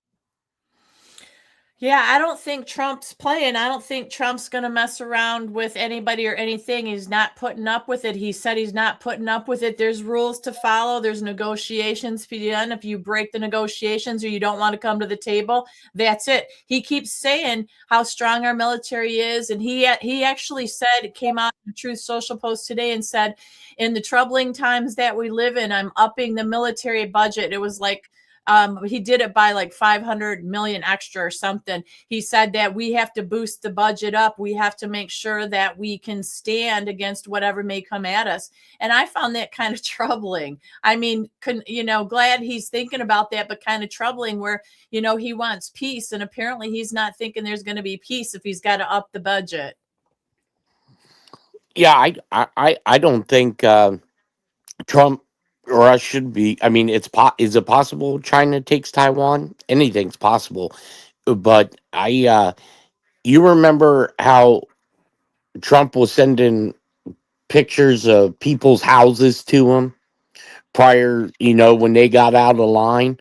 Yeah, I don't think Trump's playing. I don't think Trump's going to mess around with anybody or anything. He's not putting up with it. He said he's not putting up with it. There's rules to follow. There's negotiations to be done. If you break the negotiations or you don't want to come to the table, that's it. He keeps saying how strong our military is. And he actually said, it came out in the Truth Social post today and said, in the troubling times that we live in, I'm upping the military budget. It was like, he did it by like 500 million extra or something. He said that we have to boost the budget up. We have to make sure that we can stand against whatever may come at us. And I found that kind of troubling. I mean, glad he's thinking about that, but kind of troubling where, he wants peace. And apparently he's not thinking there's going to be peace if he's got to up the budget. Yeah, I don't think Trump or us should be. I mean, is it possible China takes Taiwan? Anything's possible. But you remember how Trump was sending pictures of people's houses to him prior, when they got out of line?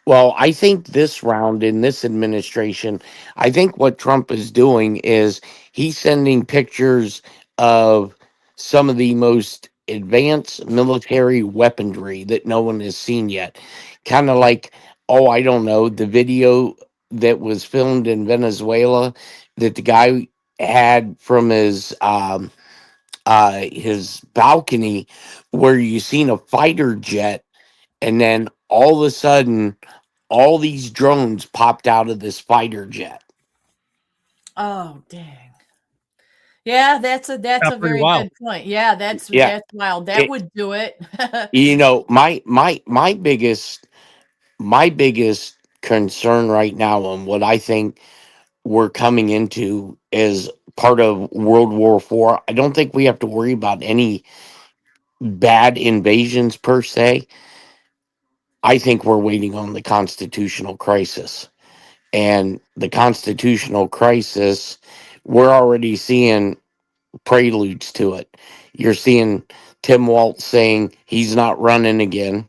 Well, I think this round in this administration, I think what Trump is doing is he's sending pictures of some of the most advanced military weaponry that no one has seen yet. Kind of like, oh, I don't know, the video that was filmed in Venezuela that the guy had from his balcony, where you seen a fighter jet, and then all of a sudden all these drones popped out of this fighter jet. Oh, dang. Yeah, that's a very good point. Yeah, that's wild. That would do it. My biggest concern right now, and what I think we're coming into is part of World War IV. I don't think we have to worry about any bad invasions per se. I think we're waiting on the constitutional crisis. And the constitutional crisis, we're already seeing preludes to it. You're seeing Tim Walz saying he's not running again.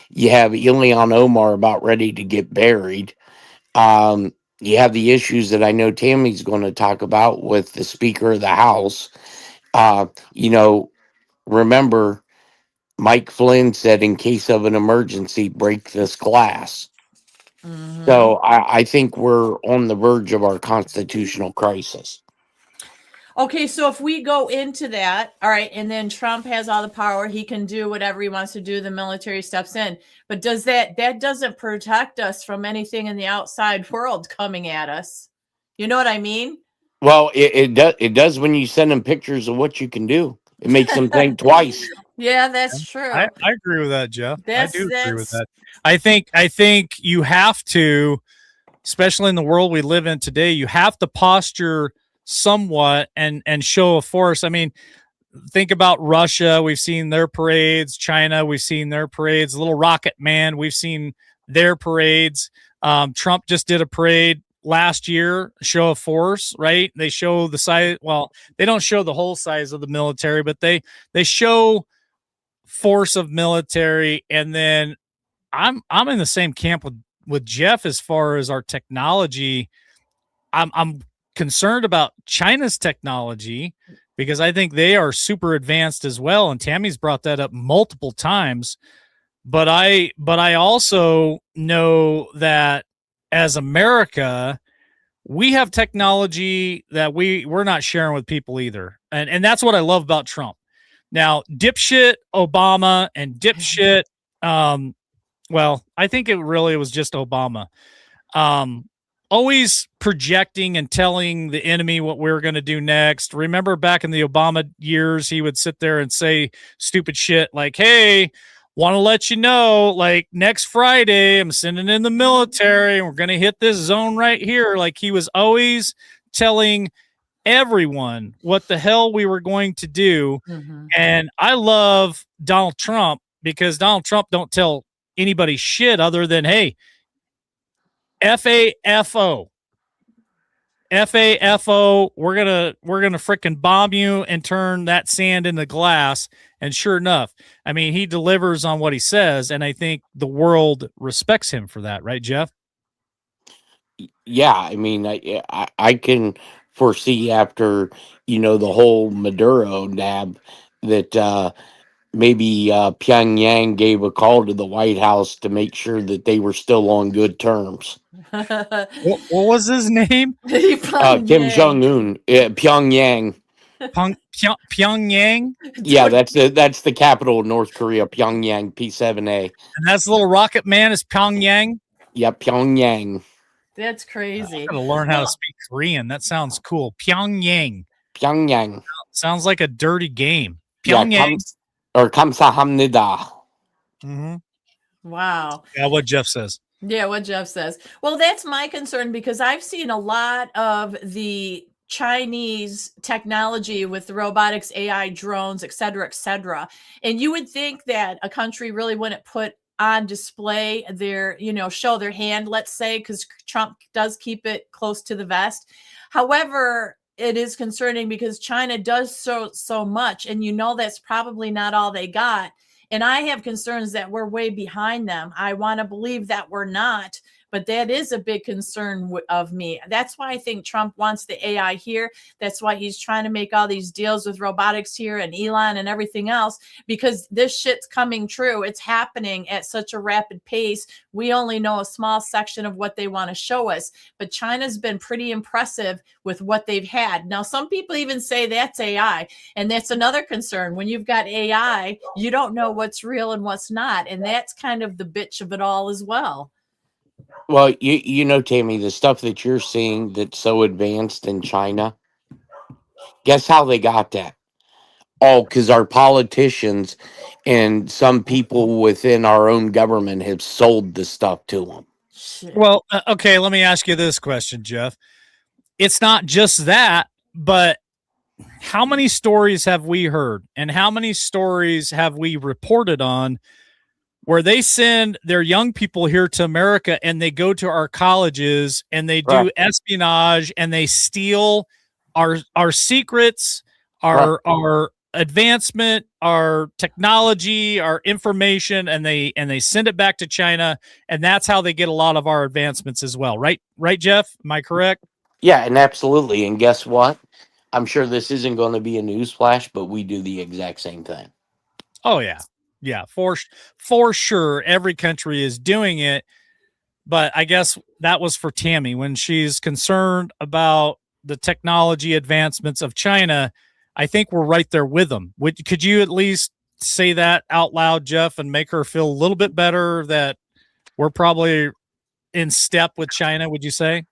You have Ilhan Omar about ready to get buried. You have the issues that I know Tammy's going to talk about with the Speaker of the House. Uh, you know, remember, Mike Flynn said, in case of an emergency, break this glass. Mhm. So I think we're on the verge of our constitutional crisis. Okay, so if we go into that, all right, and then Trump has all the power, he can do whatever he wants to do, the military steps in. But does that doesn't protect us from anything in the outside world coming at us? You know what I mean? Well, it does when you send them pictures of what you can do. It makes them think twice. Yeah, that's true. I agree with that, Jeff. I do agree with That's that. I think you have to, especially in the world we live in today, you have to posture somewhat and show a force. I mean, think about Russia. We've seen their parades. China, we've seen their parades. Little Rocket Man, we've seen their parades. Trump just did a parade last year, show of force, right? They show the size. Well, they don't show the whole size of the military, but they show force of military. And then I'm in the same camp with Jeff as far as our technology. I'm concerned about China's technology because I think they are super advanced as well. And Tammy's brought that up multiple times. But I also know that as America, we have technology that we're not sharing with people either. And that's what I love about Trump. Now, dipshit Obama and dipshit, well, I think it really was just Obama. Always projecting and telling the enemy what we're going to do next. Remember back in the Obama years, he would sit there and say stupid shit like, hey, want to let you know, like next Friday, I'm sending in the military and we're going to hit this zone right here. Like he was always telling everyone what the hell we were going to do. Mhm. And I love Donald Trump because Donald Trump don't tell anybody shit other than, hey, FAFO. FAFO, we're gonna freaking bomb you and turn that sand into glass. And sure enough, I mean, he delivers on what he says, and I think the world respects him for that, right, Jeff? Yeah, I mean, I can foresee after the whole Maduro nab that maybe Pyongyang gave a call to the White House to make sure that they were still on good terms. What was his name? Kim Jong Un, Pyongyang. Pyongyang, Yeah, that's the capital of North Korea, Pyongyang, P7A. and that's the little rocket man is Pyongyang. Yeah, Pyongyang. That's crazy. I gotta learn how to speak Korean. That sounds cool. Pyongyang Pyongyang. sounds like a dirty game. Yeah, Pyongyang. 감사합니다. Mm-hmm. Wow. Yeah, what Jeff says. Yeah, what Jeff says. Well, that's my concern because I've seen a lot of the Chinese technology with the robotics, AI, drones, et cetera, et cetera. And you would think that a country really wouldn't put on display their, show their hand, let's say, because Trump does keep it close to the vest. However, it is concerning because China does so much, and that's probably not all they got. And I have concerns that we're way behind them. I want to believe that we're not, but that is a big concern of me. That's why I think Trump wants the AI here. That's why he's trying to make all these deals with robotics here and Elon and everything else, because this shit's coming true. It's happening at such a rapid pace. We only know a small section of what they want to show us, but China's been pretty impressive with what they've had. Now, some people even say that's AI, and that's another concern. When you've got AI, you don't know what's real and what's not, and that's kind of the bitch of it all as well. Well, Tammy, the stuff that you're seeing that's so advanced in China, guess how they got that? Oh, because our politicians and some people within our own government have sold the stuff to them. Shit. Well, okay, let me ask you this question, Jeff. It's not just that, but how many stories have we heard and how many stories have we reported on where they send their young people here to America and they go to our colleges and they do espionage and they steal our secrets, our advancement, our technology, our information, and they send it back to China, and that's how they get a lot of our advancements as well. Right, Jeff? Am I correct? Yeah, and absolutely. And guess what? I'm sure this isn't going to be a newsflash, but we do the exact same thing. Oh yeah, for sure. Every country is doing it, but I guess that was for Tammy when she's concerned about the technology advancements of China. I think we're right there with them. Could you at least say that out loud, Jeff, and make her feel a little bit better that we're probably in step with China? Would you say?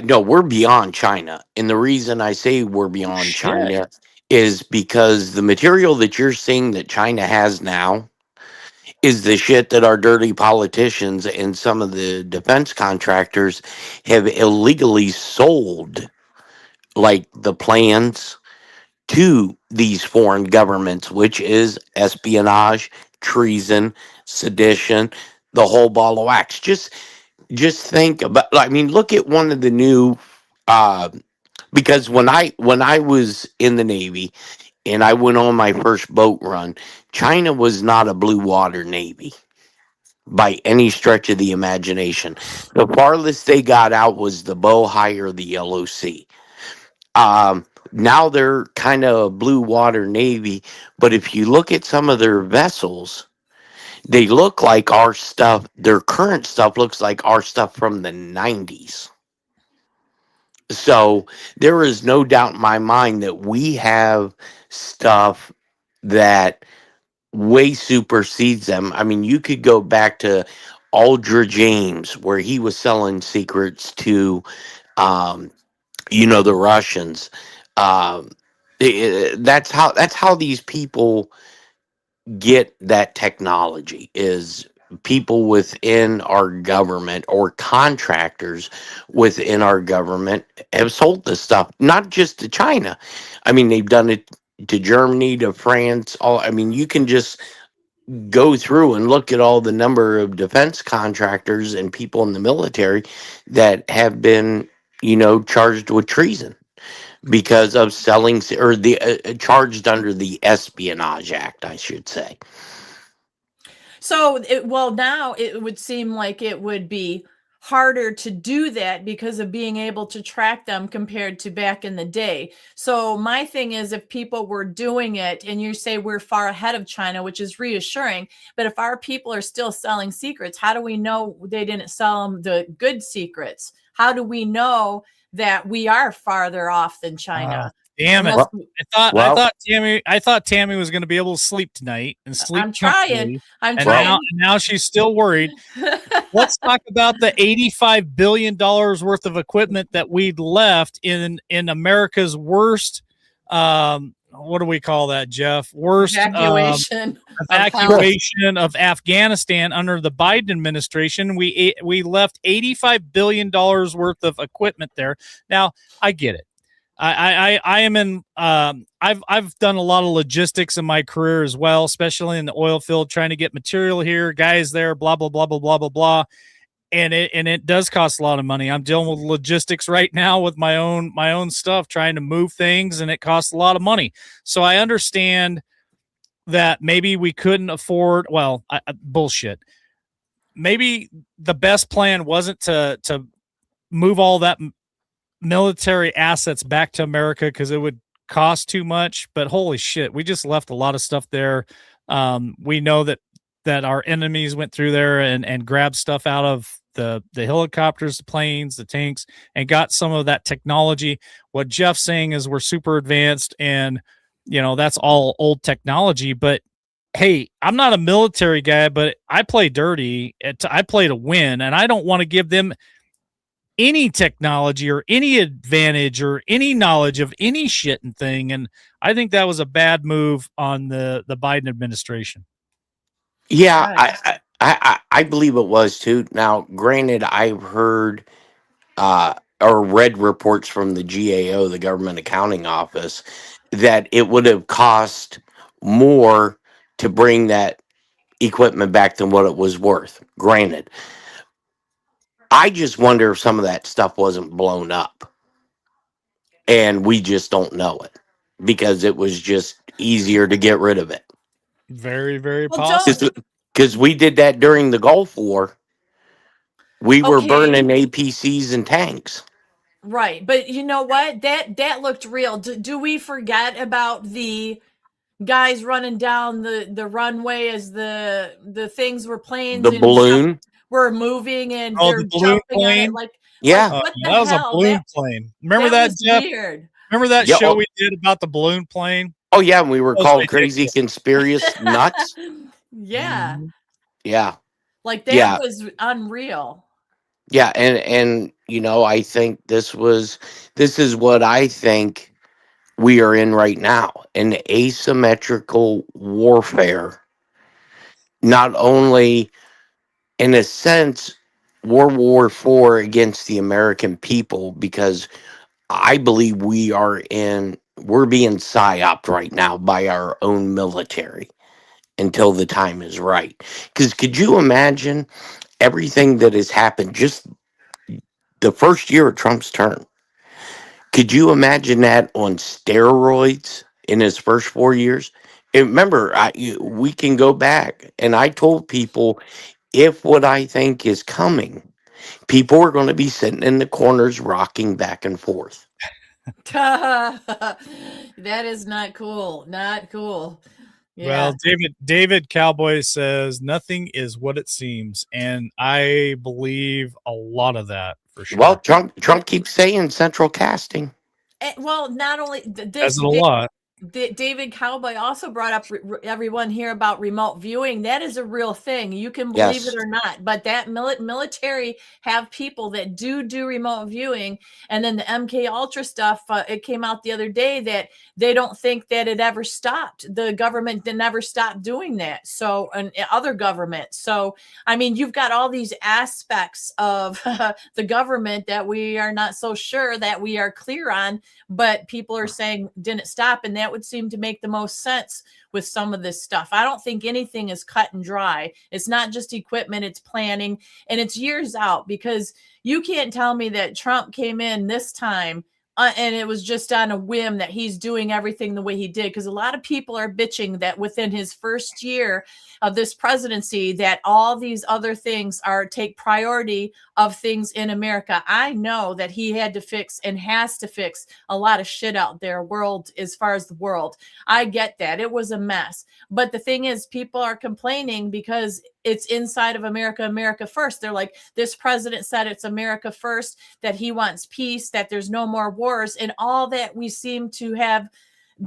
No, we're beyond China. And the reason I say we're beyond China is because the material that you're seeing that China has now is the shit that our dirty politicians and some of the defense contractors have illegally sold, like the plans to these foreign governments, which is espionage, treason, sedition, the whole ball of wax. Just think about, I mean, look at one of the new uh because when I was in the Navy and I went on my first boat run, China was not a blue water navy by any stretch of the imagination. The farthest they got out was the Bohai or the Yellow Sea. Now they're kind of a blue water navy, but if you look at some of their vessels, they look like our stuff. Their current stuff looks like our stuff from the 90s. So there is no doubt in my mind that we have stuff that way supersedes them. I mean, you could go back to Aldra James, where he was selling secrets to, um, the Russians. Um, that's how these people get that technology is people within our government or contractors within our government have sold this stuff not just to China. I mean, they've done it to Germany, to France, all. I mean, you can just go through and look at all the number of defense contractors and people in the military that have been, charged with treason because of selling or the charged under the Espionage Act, I should say. So, now it would seem like it would be harder to do that because of being able to track them compared to back in the day. So, my thing is, if people were doing it and you say we're far ahead of China, which is reassuring, but if our people are still selling secrets, how do we know they didn't sell them the good secrets? How do we know that we are farther off than China? Damn it! Unless- I thought Tammy was going to be able to sleep tonight and sleep. I'm trying. And now she's still worried. Let's talk about the $85 billion worth of equipment that we'd left in America's worst. What do we call that, Jeff? Worst evacuation of Afghanistan under the Biden administration. We left $85 billion worth of equipment there. Now I get it. I am in. I've done a lot of logistics in my career as well, especially in the oil field, trying to get material here, guys there, blah blah blah blah blah blah blah, and it does cost a lot of money. I'm dealing with logistics right now with my own stuff, trying to move things, and it costs a lot of money. So I understand that maybe we couldn't afford. Well, bullshit. Maybe the best plan wasn't to move all that military assets back to America because it would cost too much. But holy shit, we just left a lot of stuff there. We know that our enemies went through there and grabbed stuff out of the helicopters, the planes, the tanks, and got some of that technology. What Jeff's saying is we're super advanced, and that's all old technology. But hey, I'm not a military guy, but I play dirty. I play to win, and I don't want to give them any technology or any advantage or any knowledge of any shit and thing. And I think that was a bad move on the Biden administration. Yeah, right. I believe it was too. Now, granted, I've heard or read reports from the GAO, the Government Accounting Office, that it would have cost more to bring that equipment back than what it was worth. Granted, I just wonder if some of that stuff wasn't blown up and we just don't know it because it was just easier to get rid of it. Very, very Well, possible. Because we did that during the Gulf War. We were Okay. burning APCs and tanks. Right. But you know what? That looked real. Do we forget about the guys running down the runway as the things were planes The and stuff balloon. were moving and Oh, they're the balloon jumping on it plane? like Yeah. what the That was a hell? balloon plane. Remember that, was Jeff? weird. Remember that Yeah, show oh- we did about the balloon plane? Oh, yeah. And we were That was called crazy ridiculous. conspiracy nuts. Yeah. Mhm. Yeah. Like that Yeah. was unreal. Yeah. And, you know, I think this is what I think we are in right now, an asymmetrical warfare. Not only, in a sense, World War IV against the American people, because I believe we're being psyoped right now by our own military until the time is right. Because could you imagine everything that has happened just the first year of Trump's term? Could you imagine that on steroids in his first 4 years? And remember, we can go back, and I told people if what I think is coming, people are going to be sitting in the corners rocking back and forth. That is not cool. Not cool. Yeah. Well, David Cowboy says nothing is what it seems, and I believe a lot of that for sure. Well, Trump keeps saying central casting. Well, not only Says it a lot. David Cowboy also brought up everyone here about remote viewing. That is a real thing. You can believe Yes. it or not, but that military have people that do remote viewing. And then the MK Ultra stuff, it came out the other day that they don't think that it ever stopped. The government never stopped doing that. So, and other governments. So, I mean, you've got all these aspects of the government that we are not so sure that we are clear on, but people are saying didn't stop, and that would seem to make the most sense with some of this stuff. I don't think anything is cut and dry. It's not just equipment, it's planning, and it's years out, because you can't tell me that Trump came in this time and it was just on a whim that he's doing everything the way he did, because a lot of people are bitching that within his first year of this presidency that all these other things take priority of things in America. I know that he had to fix and has to fix a lot of shit out there as far as the world. I get that. It was a mess. But the thing is, people are complaining because it's inside of America first. They're like, this president said it's America first, that he wants peace, that there's no more wars, and all that we seem to have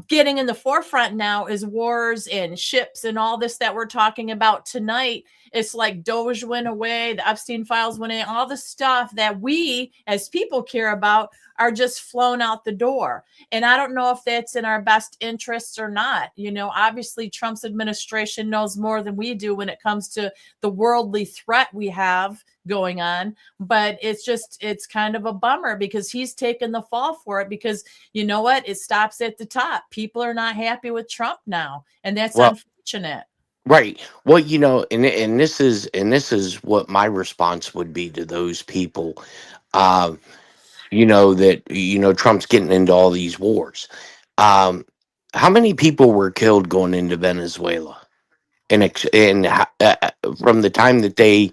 getting in the forefront now is wars and ships and all this that we're talking about tonight. It's like Doge went away, the Epstein files went in, all the stuff that we as people care about are just flown out the door. And I don't know if that's in our best interests or not. You know, obviously Trump's administration knows more than we do when it comes to the worldly threat we have going on, but it's kind of a bummer because he's taken the fall for it, because you know what, it stops at the top. People are not happy with Trump now, and that's unfortunate. Right. Well, you know, and this is what my response would be to those people. You know, that, you know, Trump's getting into all these wars. How many people were killed going into Venezuela? And from the time that they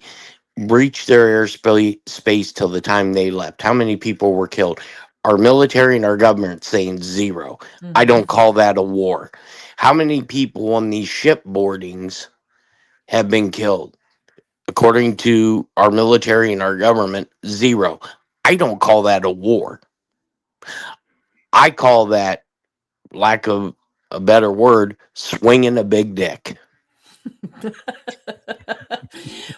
breached their airspace till the time they left, how many people were killed? Our military and our government saying zero. I don't call that a war. How many people on these ship boardings have been killed? According to our military and our government, zero. I don't call that a war. I call that, lack of a better word, swinging a big dick.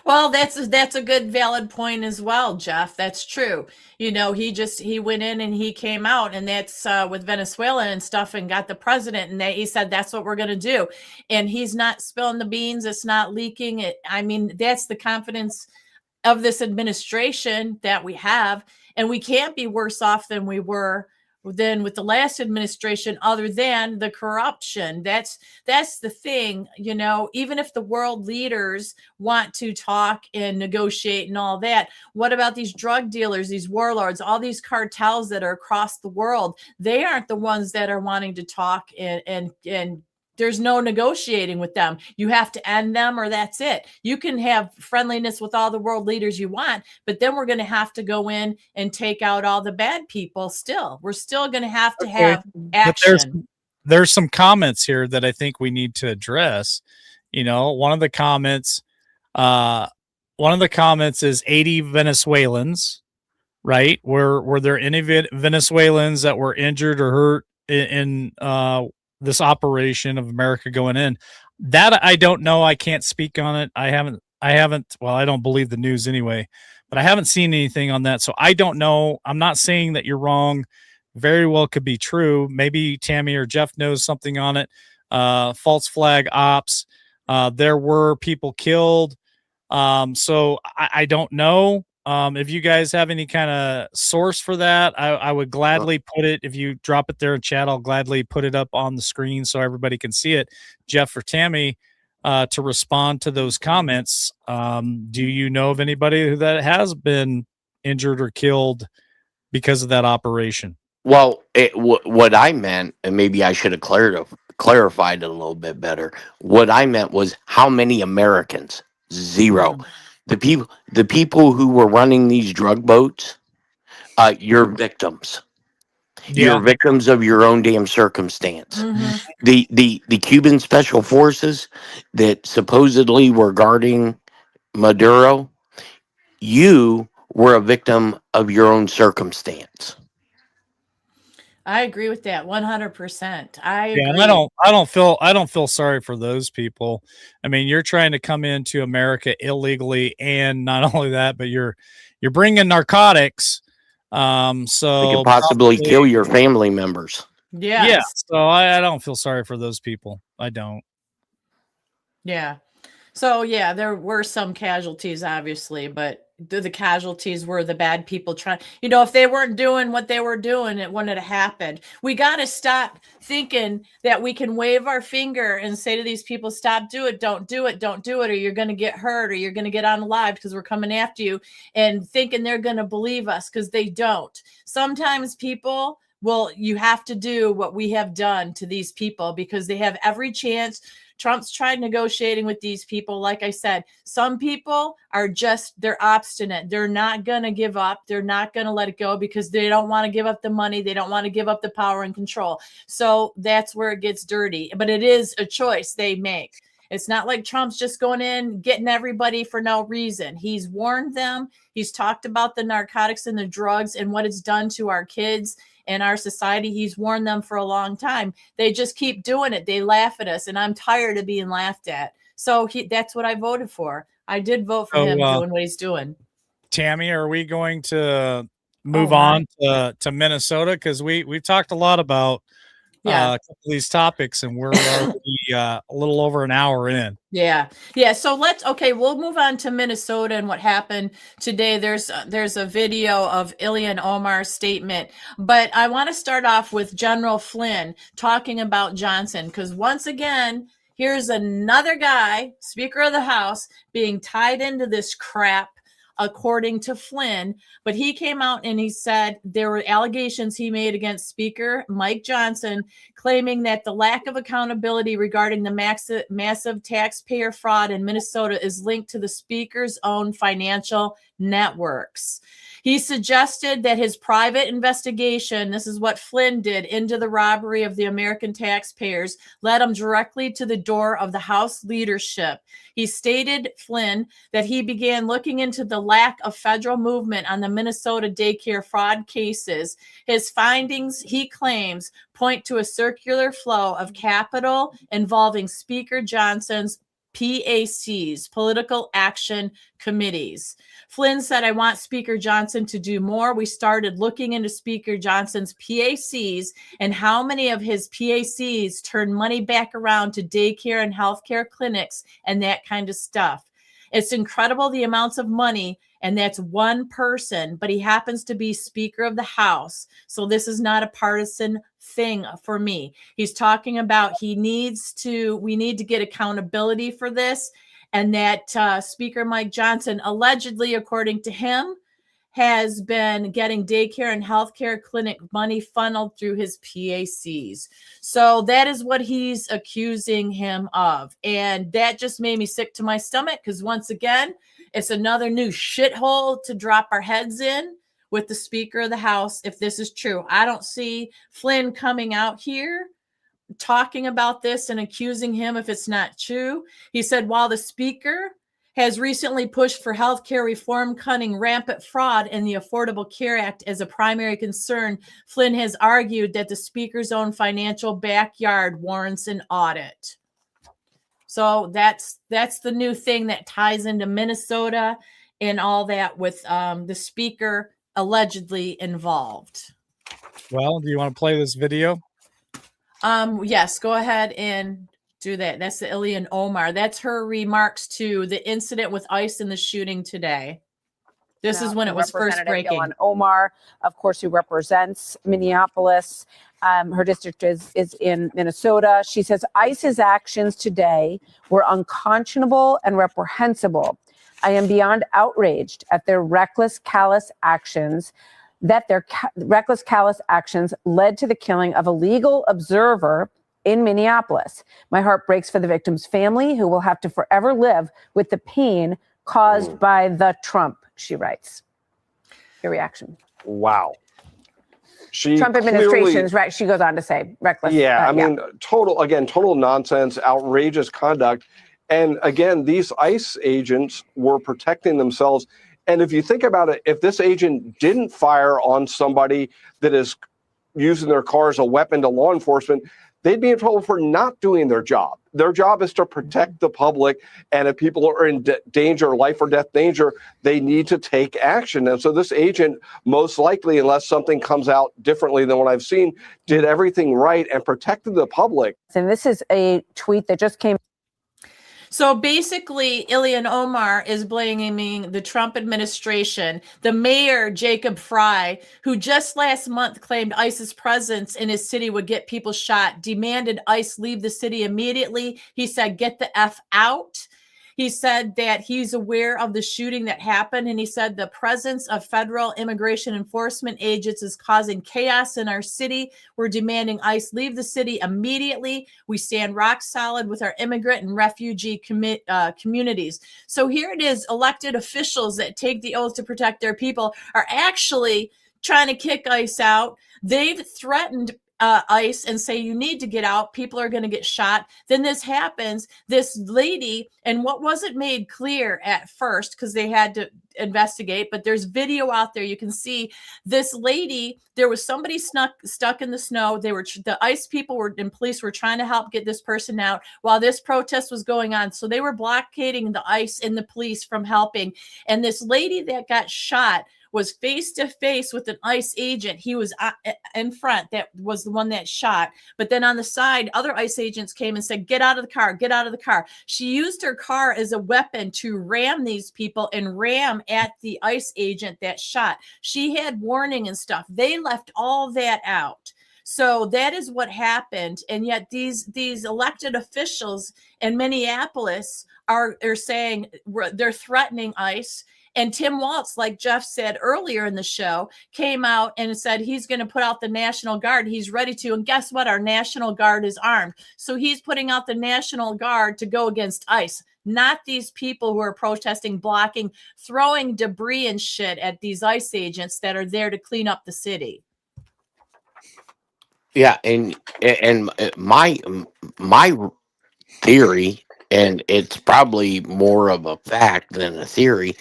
Well, that's a good valid point as well, Jeff. That's true. You know, he went in and he came out, and that's with Venezuela and stuff, and got the president, and he said that's what we're going to do, and he's not spilling the beans. It's not leaking. I mean, that's the confidence of this administration that we have, and we can't be worse off than we were than with the last administration, other than the corruption. That's the thing, you know. Even if the world leaders want to talk and negotiate and all that, what about these drug dealers, these warlords, all these cartels that are across the world? They aren't the ones that are wanting to talk, and there's no negotiating with them. You have to end them, or that's it. You can have friendliness with all the world leaders you want, but then we're going to have to go in and take out all the bad people. Still, we're still going to have But action. there's some comments here that I think we need to address. You know, one of the comments is 80 Venezuelans, right? Were there any Venezuelans that were injured or hurt in this operation of America going in? That I don't know. I can't speak on it. I haven't, well, I don't believe the news anyway, but I haven't seen anything on that. So I don't know. I'm not saying that you're wrong. Very well could be true. Maybe Tammy or Jeff knows something on it. False flag ops. There were people killed. So I don't know. If you guys have any kind of source for that, I would gladly put it. If you drop it there in chat, I'll gladly put it up on the screen so everybody can see it. Jeff or Tammy, to respond to those comments. Do you know of anybody that has been injured or killed because of that operation? Well, what I meant, and maybe I should have clarified it a little bit better. What I meant was how many Americans? Zero. The people who were running these drug boats, you're victims. You're victims of your own damn circumstance. The Cuban special forces that supposedly were guarding Maduro, you were a victim of your own circumstance. I agree with that 100%. I agree. And I don't feel sorry for those people. I mean, you're trying to come into America illegally, and not only that, but you're bringing narcotics. So They could possibly kill your family members. Yes. Yeah. So I don't feel sorry for those people. I don't. Yeah. So yeah, there were some casualties, obviously, but the casualties were the bad people trying. You know, if they weren't doing what they were doing, it wouldn't have happened. We got to stop thinking that we can wave our finger and say to these people, "Stop, do it, don't do it, don't do it, or you're going to get hurt, or you're going to get unalived because we're coming after you," and thinking they're going to believe us, because they don't. Sometimes people will. You have to do what we have done to these people because they have every chance. Trump's tried negotiating with these people. Like I said, some people are they're obstinate. They're not going to give up. They're not going to let it go because they don't want to give up the money. They don't want to give up the power and control. So that's where it gets dirty. But it is a choice they make. It's not like Trump's just going in, getting everybody for no reason. He's warned them. He's talked about the narcotics and the drugs and what it's done to our kids and our society. He's warned them for a long time. They just keep doing it. They laugh at us, and I'm tired of being laughed at. So that's what I voted for. I did vote for him doing what he's doing. Tammy, are we going to move on to Minnesota? Because we've talked a lot about a couple of these topics, and we're already a little over an hour in. Yeah. So we'll move on to Minnesota and what happened today. There's a video of Ilhan Omar's statement, but I want to start off with General Flynn talking about Johnson, because once again, here's another guy, Speaker of the House, being tied into this crap, according to Flynn. But he came out and he said there were allegations he made against Speaker Mike Johnson, claiming that the lack of accountability regarding the massive taxpayer fraud in Minnesota is linked to the Speaker's own financial networks. He suggested that his private investigation, this is what Flynn did, into the robbery of the American taxpayers, led him directly to the door of the House leadership. He stated, Flynn, that he began looking into the lack of federal movement on the Minnesota daycare fraud cases. His findings, he claims, point to a circular flow of capital involving Speaker Johnson's PACs, political action committees. Flynn said, "I want Speaker Johnson to do more." We started looking into Speaker Johnson's PACs and how many of his PACs turned money back around to daycare and healthcare clinics and that kind of stuff. It's incredible the amounts of money, and that's one person, but he happens to be Speaker of the House. So this is not a partisan thing for me. He's talking about we need to get accountability for this, and that Speaker Mike Johnson, allegedly, according to him, has been getting daycare and healthcare clinic money funneled through his PACs. So that is what he's accusing him of. And that just made me sick to my stomach, because once again, it's another new shithole to drop our heads in with the Speaker of the House if this is true. I don't see Flynn coming out here talking about this and accusing him if it's not true. He said, while the Speaker has recently pushed for healthcare reform, cutting rampant fraud in the Affordable Care Act as a primary concern, Flynn has argued that the Speaker's own financial backyard warrants an audit. So that's the new thing that ties into Minnesota and all that, with the Speaker allegedly involved. Well, do you want to play this video? Yes, go ahead and do that. That's the Ilhan Omar. That's her remarks to the incident with ICE and the shooting today. This is when it was first breaking. Ilhan Omar, of course, who represents Minneapolis. Her district is in Minnesota. She says ICE's actions today were unconscionable and reprehensible. I am beyond outraged at their reckless, callous actions. Reckless, callous actions led to the killing of a legal observer in Minneapolis. My heart breaks for the victim's family, who will have to forever live with the pain caused by the Trump, she writes. Your reaction? Wow. Trump administration is right. She goes on to say reckless. Yeah, I mean, total nonsense, outrageous conduct. And again, these ICE agents were protecting themselves. And if you think about it, if this agent didn't fire on somebody that is using their car as a weapon to law enforcement, they'd be in trouble for not doing their job. Their job is to protect the public. And if people are in danger, life or death danger, they need to take action. And so this agent, most likely, unless something comes out differently than what I've seen, did everything right and protected the public. And this is a tweet that just came. So basically, Ilhan Omar is blaming the Trump administration. The mayor, Jacob Fry, who just last month claimed ICE's presence in his city would get people shot, demanded ICE leave the city immediately. He said, get the F out. He said that he's aware of the shooting that happened, and he said the presence of federal immigration enforcement agents is causing chaos in our city. We're demanding ICE leave the city immediately. We stand rock solid with our immigrant and refugee communities. So here it is, elected officials that take the oath to protect their people are actually trying to kick ICE out. They've threatened ICE and say, you need to get out. People are going to get shot. Then this happens. This lady, and what wasn't made clear at first, because they had to investigate, but there's video out there. You can see this lady, there was somebody stuck in the snow. The ICE people and police were trying to help get this person out while this protest was going on. So they were blockading the ICE and the police from helping. And this lady that got shot was face to face with an ICE agent. He was in front. That was the one that shot. But then on the side, other ICE agents came and said, get out of the car, get out of the car. She used her car as a weapon to ram these people and ram at the ICE agent that shot. She had warning and stuff. They left all that out. So that is what happened. And yet these elected officials in Minneapolis are saying they're threatening ICE. And Tim Walz, like Jeff said earlier in the show, came out and said he's going to put out the National Guard. He's ready to. And guess what? Our National Guard is armed. So he's putting out the National Guard to go against ICE, not these people who are protesting, blocking, throwing debris and shit at these ICE agents that are there to clean up the city. Yeah, and my theory, and it's probably more of a fact than a theory,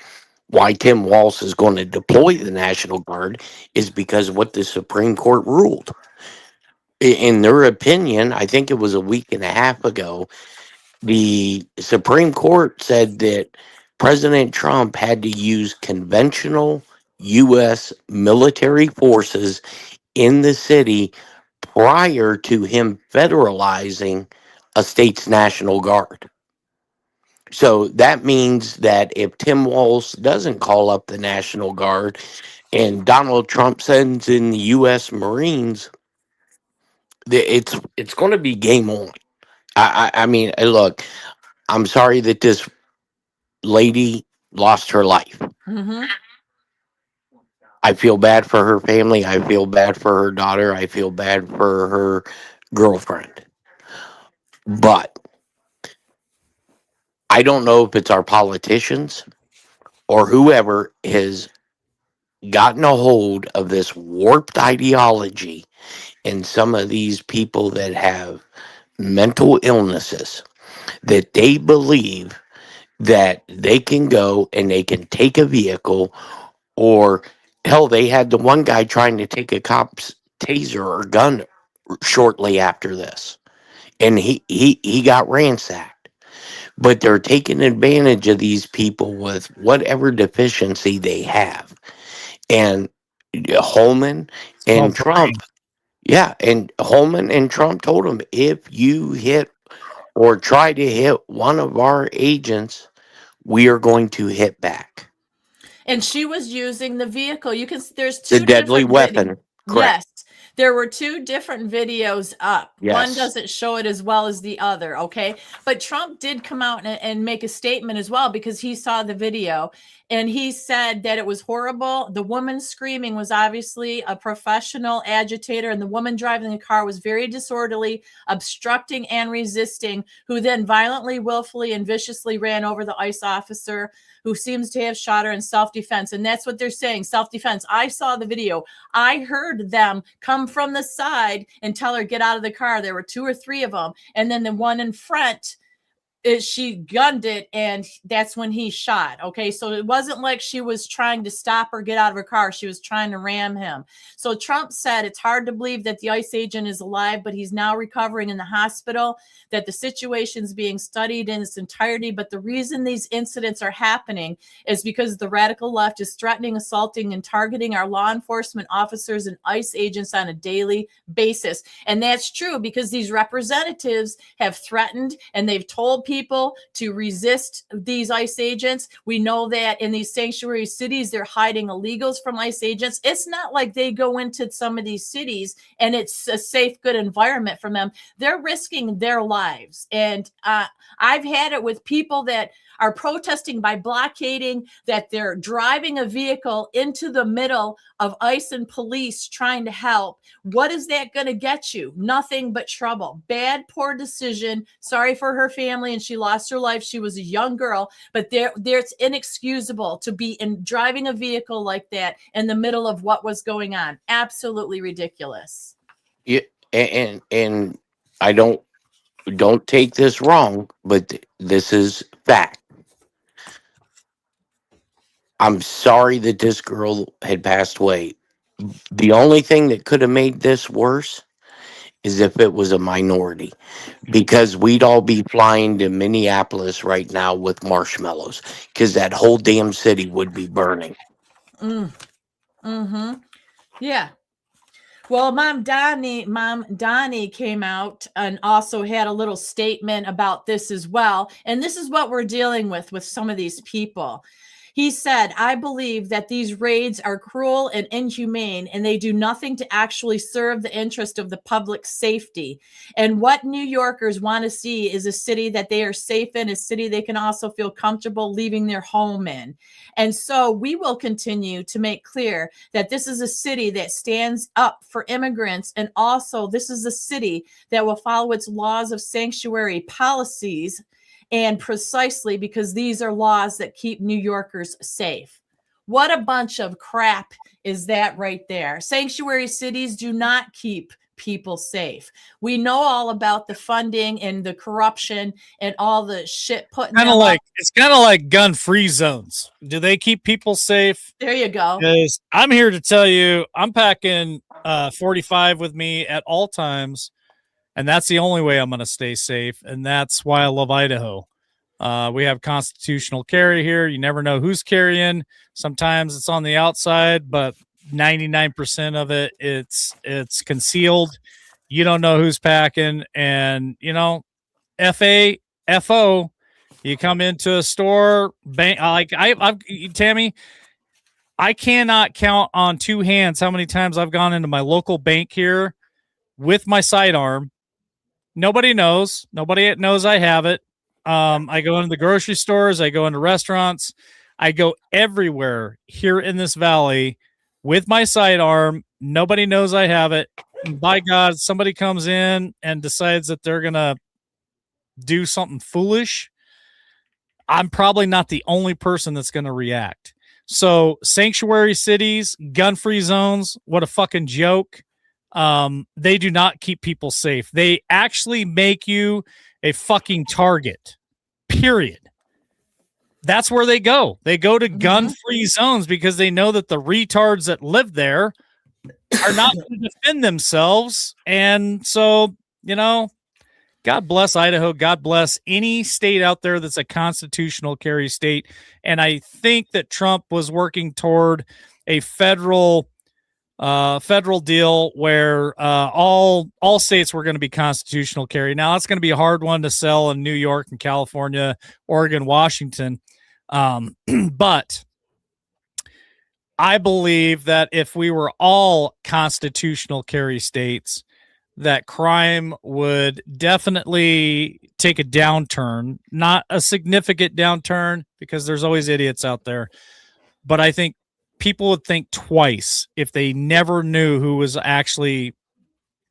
why Tim Walz is going to deploy the National Guard is because of what the Supreme Court ruled. In their opinion, I think it was a week and a half ago, the Supreme Court said that President Trump had to use conventional U.S. military forces in the city prior to him federalizing a state's National Guard. So that means that if Tim Walz doesn't call up the National Guard and Donald Trump sends in the U.S. Marines, it's going to be game on. I mean, look, I'm sorry that this lady lost her life. Mm-hmm. I feel bad for her family. I feel bad for her daughter. I feel bad for her girlfriend. But I don't know if it's our politicians or whoever has gotten a hold of this warped ideology and some of these people that have mental illnesses that they believe that they can go and they can take a vehicle, or hell, they had the one guy trying to take a cop's taser or gun shortly after this, and he got ransacked. But they're taking advantage of these people with whatever deficiency they have. And Holman and Trump, yeah, and Holman and Trump told him, if you hit or try to hit one of our agents, we are going to hit back. And she was using the vehicle. There's The two deadly different weapon. Correct. Yes. There were two different videos up. One Yes. doesn't show it as well as the other, okay? But Trump did come out and make a statement as well, because he saw the video and he said that it was horrible. The woman screaming was obviously a professional agitator, and the woman driving the car was very disorderly, obstructing and resisting, who then violently, willfully, and viciously ran over the ICE officer, who seems to have shot her in self-defense. And that's what they're saying, self-defense. I saw the video. I heard them come from the side and tell her, get out of the car. There were 2 or 3 of them. And then the one in front, she gunned it, and that's when he shot. Okay, so it wasn't like she was trying to stop or get out of her car. She was trying to ram him. So Trump said it's hard to believe that the ICE agent is alive, but he's now recovering in the hospital, that the situation's being studied in its entirety. But the reason these incidents are happening is because the radical left is threatening, assaulting, and targeting our law enforcement officers and ICE agents on a daily basis. And that's true, because these representatives have threatened and they've told people to resist these ICE agents. We know that in these sanctuary cities, they're hiding illegals from ICE agents. It's not like they go into some of these cities and it's a safe, good environment for them. They're risking their lives. And I've had it with people that are protesting by blockading, that they're driving a vehicle into the middle of ICE and police trying to help. What is that going to get you? Nothing but trouble. Bad, poor decision. Sorry for her family, and she lost her life. She was a young girl, but it's inexcusable to be driving a vehicle like that in the middle of what was going on. Absolutely ridiculous. Yeah, and I don't take this wrong, but this is fact. I'm sorry that this girl had passed away. The only thing that could have made this worse is if it was a minority, because we'd all be flying to Minneapolis right now with marshmallows, because that whole damn city would be burning. Mm-hmm. Yeah. Well, Mom Donnie came out and also had a little statement about this as well. And this is what we're dealing with some of these people. He said, I believe that these raids are cruel and inhumane, and they do nothing to actually serve the interest of the public safety. And what New Yorkers want to see is a city that they are safe in, a city they can also feel comfortable leaving their home in. And so we will continue to make clear that this is a city that stands up for immigrants. And also this is a city that will follow its laws of sanctuary policies, and precisely because these are laws that keep New Yorkers safe. What a bunch of crap is that right there. Sanctuary cities do not keep people safe. We know all about the funding and the corruption and all the shit putting them up. It's kind of like gun-free zones. Do they keep people safe? There you go. Because I'm here to tell you, I'm packing 45 with me at all times. And that's the only way I'm going to stay safe. And that's why I love Idaho. We have constitutional carry here. You never know who's carrying. Sometimes it's on the outside, but 99% of it, it's concealed. You don't know who's packing. And, FO, You come into a store, bank, like I've Tammy, I cannot count on two hands how many times I've gone into my local bank here with my sidearm. Nobody knows. Nobody knows I have it. I go into the grocery stores. I go into restaurants. I go everywhere here in this valley with my sidearm. Nobody knows I have it. And by God, somebody comes in and decides that they're going to do something foolish. I'm probably not the only person that's going to react. So sanctuary cities, gun-free zones, what a fucking joke. They do not keep people safe. They actually make you a fucking target, period. That's where they go. They go to gun-free zones because they know that the retards that live there are not going to defend themselves. And so, God bless Idaho. God bless any state out there that's a constitutional carry state. And I think that Trump was working toward a federal deal where all states were going to be constitutional carry. Now that's going to be a hard one to sell in New York and California, Oregon, Washington. But I believe that if we were all constitutional carry states, that crime would definitely take a downturn, not a significant downturn because there's always idiots out there. But I think people would think twice if they never knew who was actually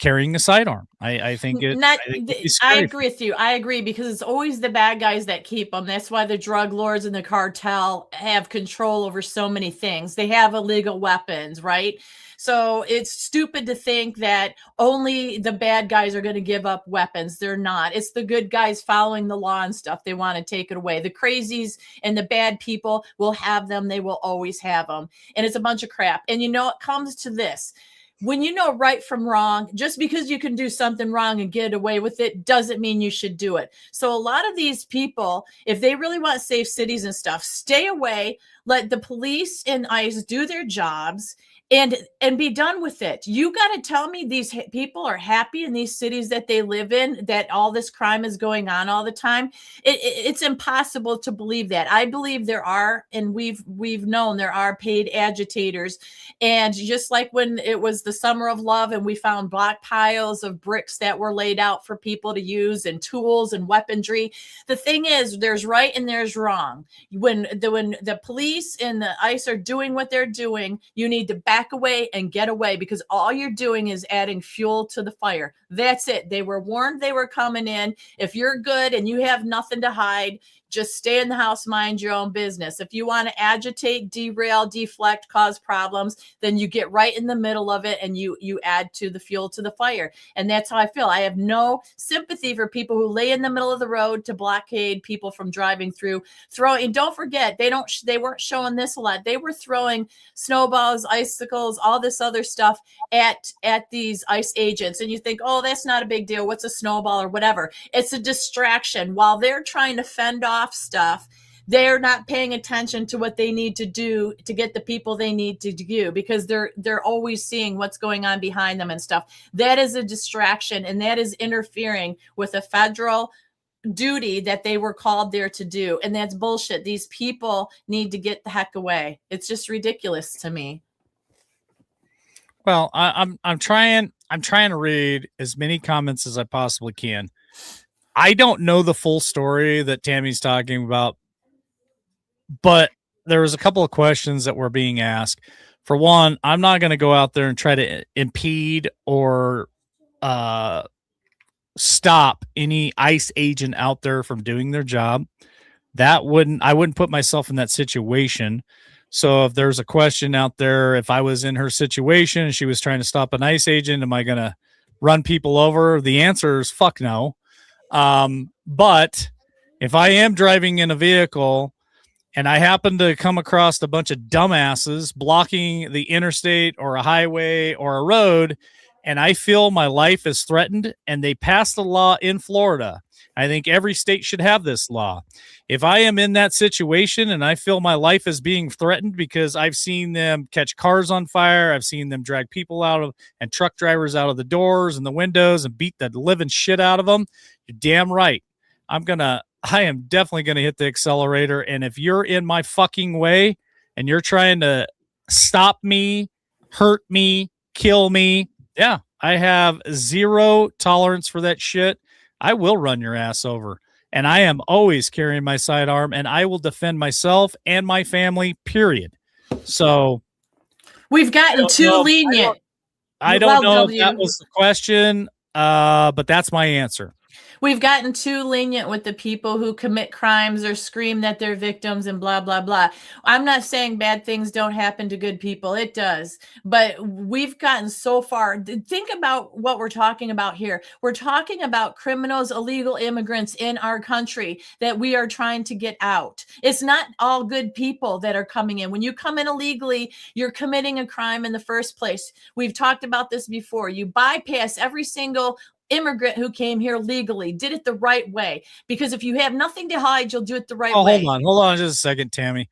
carrying a sidearm. I think I agree with you. I agree because it's always the bad guys that keep them. That's why the drug lords and the cartel have control over so many things. They have illegal weapons, right? So it's stupid to think that only the bad guys are going to give up weapons. They're not. It's the good guys following the law and stuff. They want to take it away. The crazies and the bad people will have them. They will always have them. And it's a bunch of crap. And it comes to this. When you know right from wrong, just because you can do something wrong and get away with it doesn't mean you should do it. So a lot of these people, if they really want safe cities and stuff, stay away, let the police and ICE do their jobs and be done with it. You got to tell me these people are happy in these cities that they live in, that all this crime is going on all the time. It's impossible to believe that. I believe there are, and we've known there are paid agitators. And just like when it was the Summer of Love and we found block piles of bricks that were laid out for people to use and tools and weaponry, the thing is there's right and there's wrong. When the police and the ICE are doing what they're doing, you need to back away and get away because all you're doing is adding fuel to the fire. That's it. They were warned they were coming in. If you're good and you have nothing to hide, just stay in the house, mind your own business. If you want to agitate, derail, deflect, cause problems, then you get right in the middle of it and you add to the fuel to the fire. And that's how I feel. I have no sympathy for people who lay in the middle of the road to blockade people from driving through. And don't forget, they weren't showing this a lot. They were throwing snowballs, icicles, all this other stuff at these ICE agents. And you think, oh, that's not a big deal. What's a snowball or whatever? It's a distraction. While they're trying to fend off stuff, they're not paying attention to what they need to do to get the people they need to do because they're always seeing what's going on behind them and stuff. That is a distraction, and that is interfering with a federal duty that they were called there to do. And that's bullshit. These people need to get the heck away. It's just ridiculous to me. Well, I'm trying to read as many comments as I possibly can. I don't know the full story that Tammy's talking about, but there was a couple of questions that were being asked. For one, I'm not going to go out there and try to impede or stop any ICE agent out there from doing their job. I wouldn't put myself in that situation. So if there's a question out there, if I was in her situation and she was trying to stop an ICE agent, am I going to run people over? The answer is fuck no. But if I am driving in a vehicle and I happen to come across a bunch of dumbasses blocking the interstate or a highway or a road, and I feel my life is threatened, and they passed a law in Florida, I think every state should have this law. If I am in that situation and I feel my life is being threatened because I've seen them catch cars on fire, I've seen them drag people out of and truck drivers out of the doors and the windows and beat the living shit out of them, you're damn right. I'm gonna I am definitely going to hit the accelerator. And if you're in my fucking way and you're trying to stop me, hurt me, kill me, yeah, I have zero tolerance for that shit. I will run your ass over. And I am always carrying my sidearm, and I will defend myself and my family, period. So We've gotten too lenient. I don't know if that was the question, but that's my answer. We've gotten too lenient with the people who commit crimes or scream that they're victims and blah, blah, blah. I'm not saying bad things don't happen to good people. It does. But we've gotten so far. Think about what we're talking about here. We're talking about criminals, illegal immigrants in our country that we are trying to get out. It's not all good people that are coming in. When you come in illegally, you're committing a crime in the first place. We've talked about this before. You bypass every single immigrant who came here legally, did it the right way. Because if you have nothing to hide, you'll do it the right way. Hold on just a second, Tammy.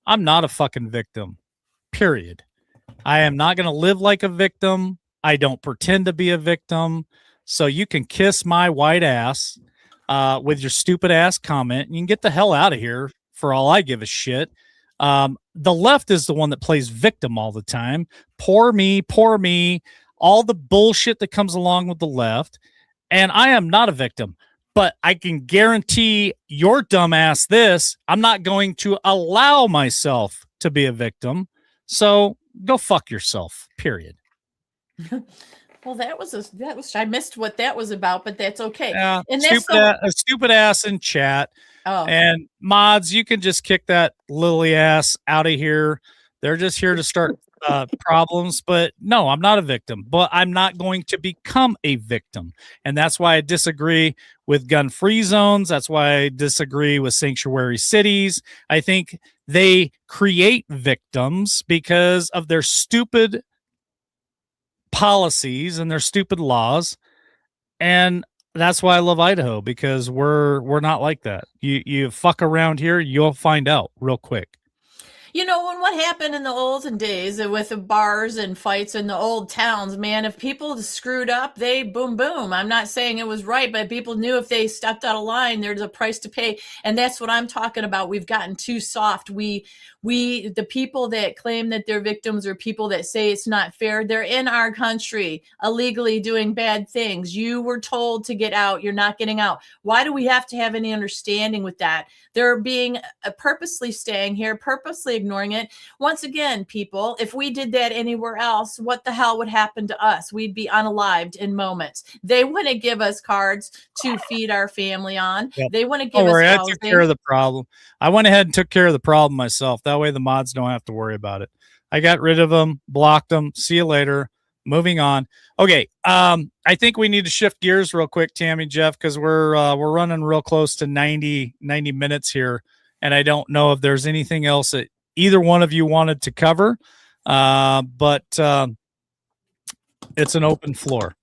I'm not a fucking victim, period. I am not going to live like a victim. I don't pretend to be a victim. So you can kiss my white ass with your stupid ass comment. You can get the hell out of here for all I give a shit. The left is the one that plays victim all the time. Poor me, poor me. All the bullshit that comes along with the left. And I am not a victim, but I can guarantee your dumbass this, I'm not going to allow myself to be a victim. So go fuck yourself, period. Well, I missed what that was about, but that's okay. Yeah, And a stupid ass in chat. Oh. And mods, you can just kick that lily ass out of here. They're just here to start problems, but no, I'm not a victim, but I'm not going to become a victim. And that's why I disagree with gun-free zones. That's why I disagree with sanctuary cities. I think they create victims because of their stupid policies and their stupid laws. And that's why I love Idaho, because we're not like that. You fuck around here, you'll find out real quick. You know, when what happened in the olden days with the bars and fights in the old towns, man, if people screwed up, they boom, boom. I'm not saying it was right, but people knew if they stepped out of line, there's a price to pay. And that's what I'm talking about. We've gotten too soft. The people that claim that they're victims or people that say it's not fair, they're in our country illegally doing bad things. You were told to get out. You're not getting out. Why do we have to have any understanding with that? They're being purposely staying here, purposely ignoring it. Once again, people, if we did that anywhere else, what the hell would happen to us? We'd be unalived in moments. They want to give us cards to feed our family on. Yep. They want to give us housing. I took care of the problem. I went ahead and took care of the problem myself. That way the mods don't have to worry about it. I got rid of them, blocked them. See you later. Moving on. Okay. I think we need to shift gears real quick, Tammy, Jeff, because we're running real close to 90 minutes here. And I don't know if there's anything else that either one of you wanted to cover. But it's an open floor.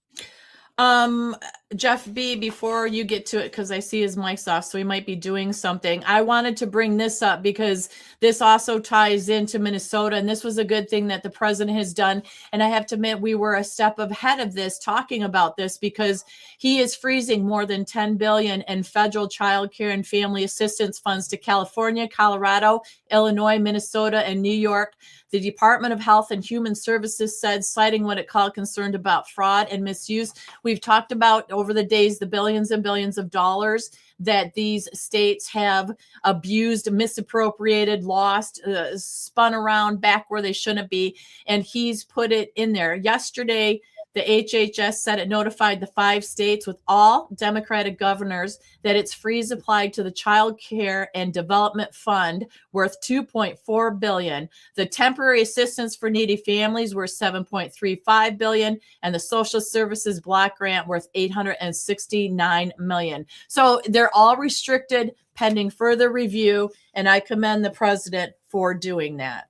Jeff B, before you get to it, because I see his mic's off, so he might be doing something. I wanted to bring this up because this also ties into Minnesota, and this was a good thing that the president has done. And I have to admit, we were a step ahead of this, talking about this, because he is freezing more than $10 billion in federal child care and family assistance funds to California, Colorado, Illinois, Minnesota, and New York. The Department of Health and Human Services said, citing what it called concerned about fraud and misuse. We've talked about over the days the billions and billions of dollars that these states have abused, misappropriated, lost, spun around back where they shouldn't be. And he's put it in there. Yesterday, the HHS said it notified the 5 states with all Democratic governors that its freeze applied to the Child Care and Development Fund worth $2.4 billion. The temporary assistance for needy families worth $7.35 billion, and the Social Services Block Grant worth $869 million. So they're all restricted pending further review, and I commend the president for doing that.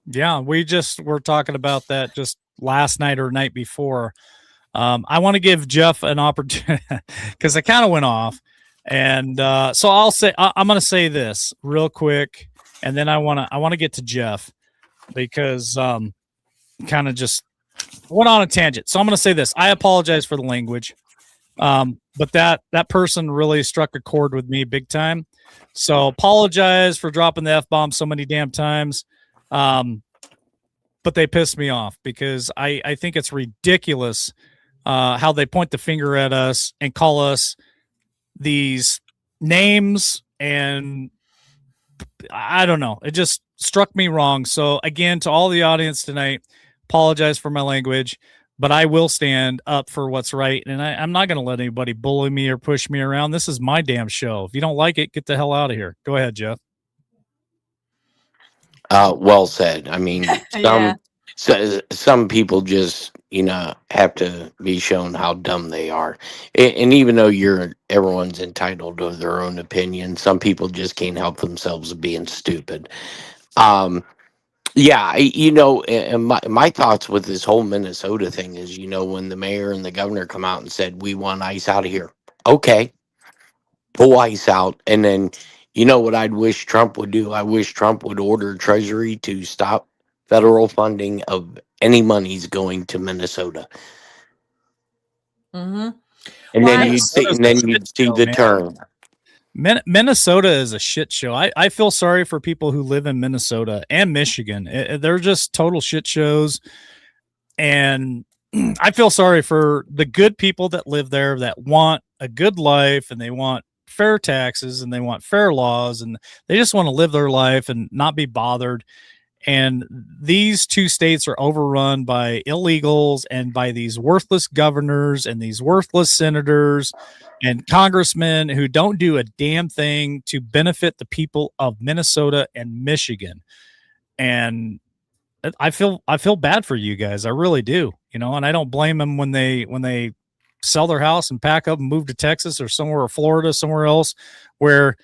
Yeah, we just were talking about that just last night or night before. I want to give Jeff an opportunity because I kind of went off. And so I'll say, I'm going to say this real quick. And then I want to get to Jeff because kind of just went on a tangent. So I'm going to say this. I apologize for the language. But that person really struck a chord with me big time. So apologize for dropping the F-bomb so many damn times. But they pissed me off because I think it's ridiculous how they point the finger at us and call us these names, and I don't know. It just struck me wrong. So again, to all the audience tonight, apologize for my language, but I will stand up for what's right. And I'm not going to let anybody bully me or push me around. This is my damn show. If you don't like it, get the hell out of here. Go ahead, Jeff. Well said. I mean, Yeah. some people just, have to be shown how dumb they are. And even though everyone's entitled to their own opinion, some people just can't help themselves being stupid. Yeah, and my thoughts with this whole Minnesota thing is, when the mayor and the governor come out and said, we want ICE out of here. Okay, pull ICE out. And then, what I'd wish Trump would do? I wish Trump would order Treasury to stop federal funding of any monies going to Minnesota. Mm-hmm. And Why- then you'd see the turn. Minnesota is a shit show. I feel sorry for people who live in Minnesota and Michigan. They're just total shit shows. And I feel sorry for the good people that live there that want a good life and they want fair taxes and they want fair laws and they just want to live their life and not be bothered. And these two states are overrun by illegals and by these worthless governors and these worthless senators and congressmen who don't do a damn thing to benefit the people of Minnesota and Michigan. And I feel bad for you guys. I really do, and I don't blame them when they sell their house and pack up and move to Texas or somewhere, or Florida, somewhere else where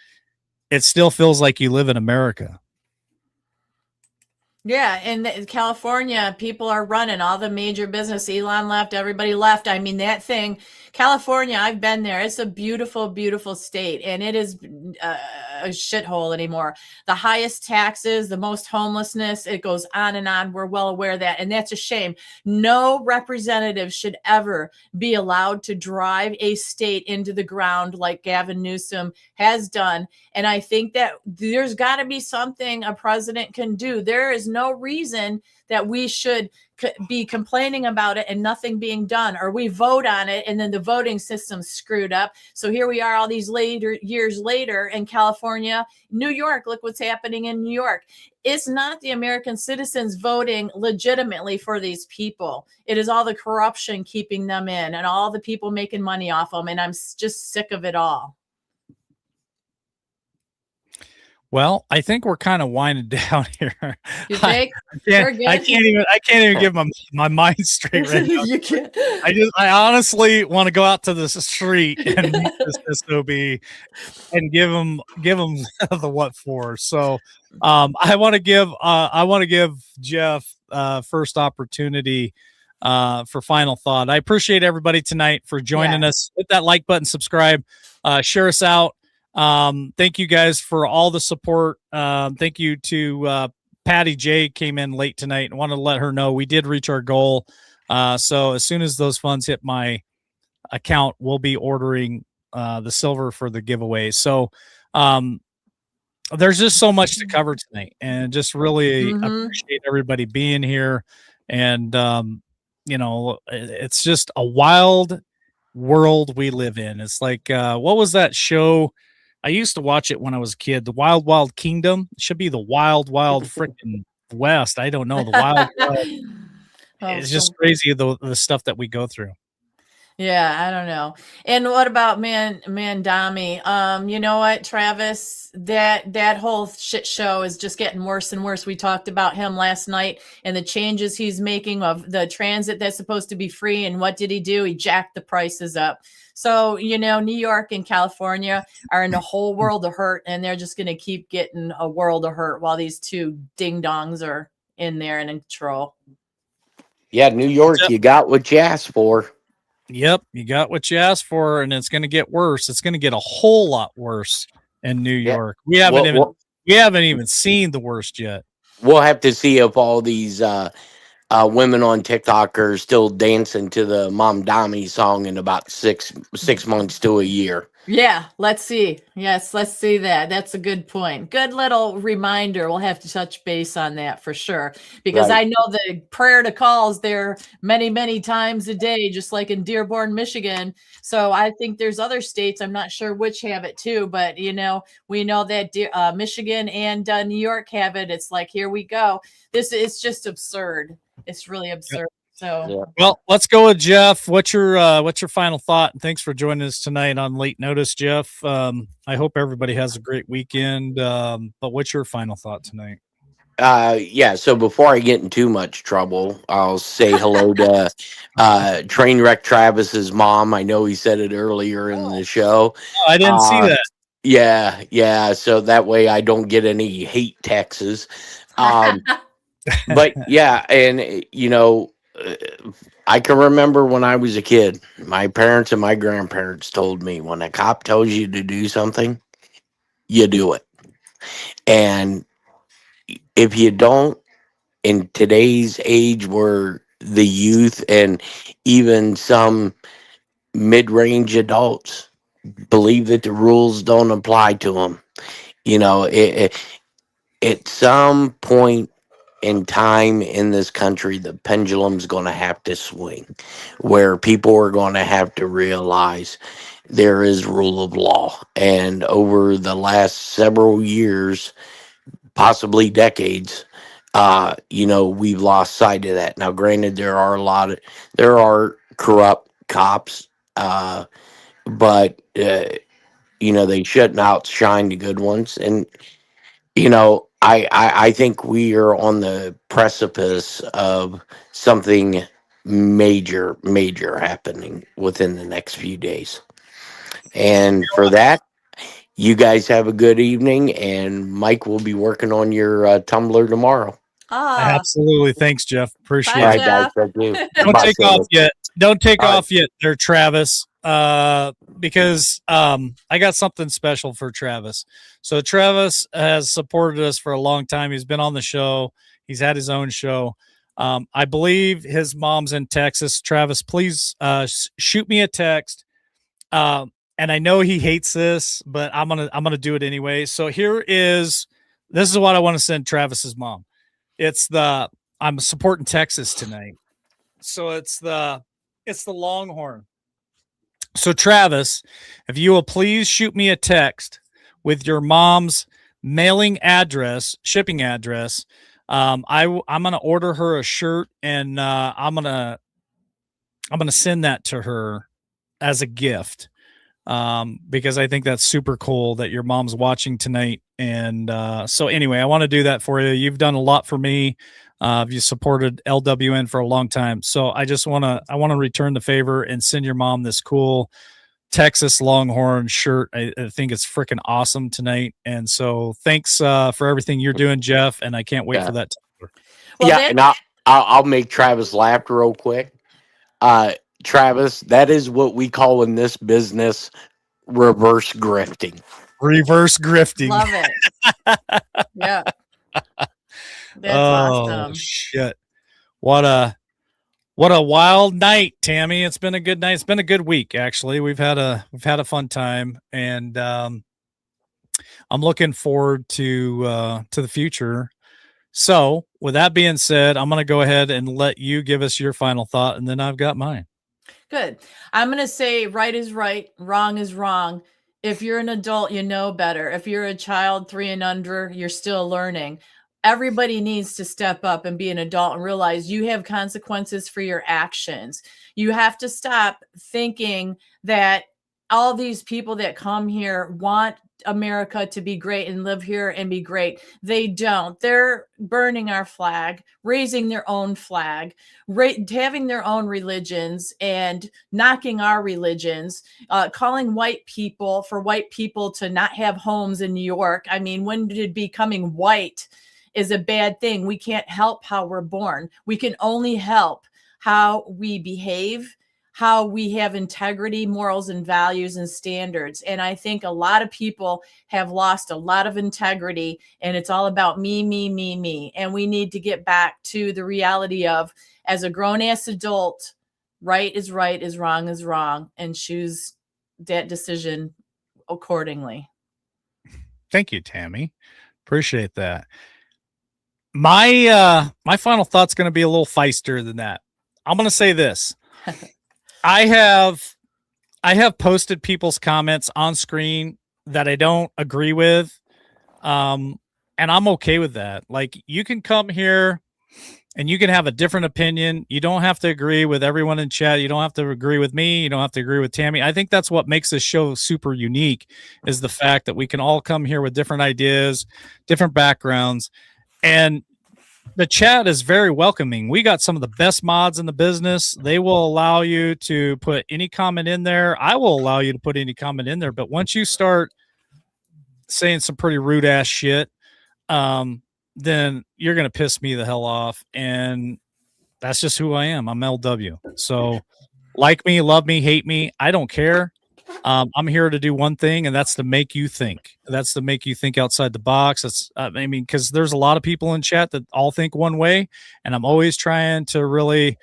it still feels like you live in America. Yeah, in California, people are running all the major business. Elon left, everybody left. I mean, that thing, California, I've been there. It's a beautiful, beautiful state, and it is a shithole anymore. The highest taxes, the most homelessness, it goes on and on. We're well aware of that, and that's a shame. No representative should ever be allowed to drive a state into the ground like Gavin Newsom has done. And I think that there's got to be something a president can do. There is no reason that we should be complaining about it and nothing being done, or we vote on it and then the voting system's screwed up. So here we are all these years later in California, New York. Look what's happening in New York. It's not the American citizens voting legitimately for these people. It is all the corruption keeping them in and all the people making money off them. And I'm just sick of it all. Well, I think we're kind of winding down here. You think? I can't even give my mind straight right now. You can't. I honestly want to go out to the street and meet this SOB and give him the what for. So I want to give Jeff first opportunity for final thought. I appreciate everybody tonight for joining us. Hit that like button, subscribe, share us out. Thank you guys for all the support. Thank you to Patty J came in late tonight and wanted to let her know we did reach our goal. So as soon as those funds hit my account, we'll be ordering the silver for the giveaway. So there's just so much to cover tonight, and just really appreciate everybody being here. And it's just a wild world we live in. It's like what was that show? I used to watch it when I was a kid. The Wild Wild Kingdom. It should be the Wild Wild freaking West. I don't know. The Wild. It's just crazy the stuff that we go through. Yeah, I don't know. And what about Mandami? You know what, Travis? That whole shit show is just getting worse and worse. We talked about him last night and the changes he's making of the transit that's supposed to be free. And what did he do? He jacked the prices up. So, New York and California are in a whole world of hurt, and they're just going to keep getting a world of hurt while these two ding-dongs are in there and in control. Yeah, New York, you got what you asked for. Yep, you got what you asked for, and it's going to get worse. It's going to get a whole lot worse in New York. We haven't even seen the worst yet. We'll have to see if all these women on TikTok are still dancing to the Mom Dami song in about 6 months to a year. Yeah, let's see. Yes, let's see that. That's a good point. Good little reminder. We'll have to touch base on that for sure. Because Right. I know the prayer to calls there many, many times a day, just like in Dearborn, Michigan. So I think there's other states, I'm not sure which have it too, but we know that Michigan and New York have it. It's like, here we go. This is just absurd. It's really absurd. So Yeah. Well, let's go with Jeff. What's your final thought? And thanks for joining us tonight on late notice, Jeff. I hope everybody has a great weekend. But what's your final thought tonight? Yeah, so before I get in too much trouble, I'll say hello to Trainwreck Travis's mom. I know he said it earlier in the show. Oh, I didn't see that. Yeah, so that way I don't get any hate texts. But yeah, and I can remember when I was a kid, my parents and my grandparents told me when a cop tells you to do something, you do it. And if you don't, in today's age where the youth and even some mid-range adults believe that the rules don't apply to them, at some point in time in this country, the pendulum's going to have to swing, where people are going to have to realize there is rule of law. And over the last several years, possibly decades, we've lost sight of that. Now, granted, there are corrupt cops, but they shouldn't outshine the good ones. And I think we are on the precipice of something major happening within the next few days. And for that, you guys have a good evening, and Mike will be working on your Tumblr tomorrow. Absolutely. Thanks, Jeff. Appreciate Bye, it. All right, guys. Jeff. Thank you. Don't Bye, take Sarah. off yet. Don't take All right. off yet there, Travis. Because I got something special for Travis. So Travis has supported us for a long time. He's been on the show. He's had his own show. I believe his mom's in Texas. Travis, please shoot me a text. And I know he hates this, but I'm gonna do it anyway. So this is what I want to send Travis's mom. I'm supporting Texas tonight. So it's the Longhorn. So Travis, if you will please shoot me a text with your mom's shipping address. I'm gonna order her a shirt, and I'm gonna send that to her as a gift. Because I think that's super cool that your mom's watching tonight. And so anyway, I want to do that for you. You've done a lot for me. You supported LWN for a long time. So I want to return the favor and send your mom this cool Texas Longhorn shirt. I think it's freaking awesome tonight. And so thanks for everything you're doing, Jeff. And I can't wait for that. Well, And I'll make Travis laugh real quick. Travis, that is what we call in this business reverse grifting. Reverse grifting. love it. Yeah. That's awesome. Shit. What a wild night, Tammy. It's been a good night. It's been a good week, actually. We've had a fun time, and I'm looking forward to the future. So with that being said, I'm going to go ahead and let you give us your final thought, and then I've got mine. Good. I'm going to say right is right, wrong is wrong. If you're an adult, you know better. If you're a child 3 and under, you're still learning. Everybody needs to step up and be an adult and realize you have consequences for your actions. You have to stop thinking that all these people that come here want America to be great and live here and be great. They don't. They're burning our flag, raising their own flag, having their own religions and knocking our religions, calling white people to not have homes in New York. I mean, when did becoming white is a bad thing? We can't help how we're born. We can only help how we behave, how we have integrity, morals, and values and standards. And I think a lot of people have lost a lot of integrity, and it's all about me, me, me, me. And we need to get back to the reality of, as a grown-ass adult, right, is wrong is wrong, and choose that decision accordingly. Thank you, Tammy. Appreciate that. My final thought's going to be a little feistier than that. I'm going to say this. I have posted people's comments on screen that I don't agree with. And I'm okay with that. Like, you can come here and you can have a different opinion. You don't have to agree with everyone in chat. You don't have to agree with me. You don't have to agree with Tammy. I think that's what makes this show super unique, is the fact that we can all come here with different ideas, different backgrounds, and the chat is very welcoming. We got some of the best mods in the business. They will allow you to put any comment in there. I will allow you to put any comment in there. But once you start saying some pretty rude ass shit, then you're going to piss me the hell off. And that's just who I am. I'm LW. So like me, love me, hate me, I don't care. I'm here to do one thing, and that's to make you think. That's to make you think outside the box. That's, I mean, because there's a lot of people in chat that all think one way, and I'm always trying to really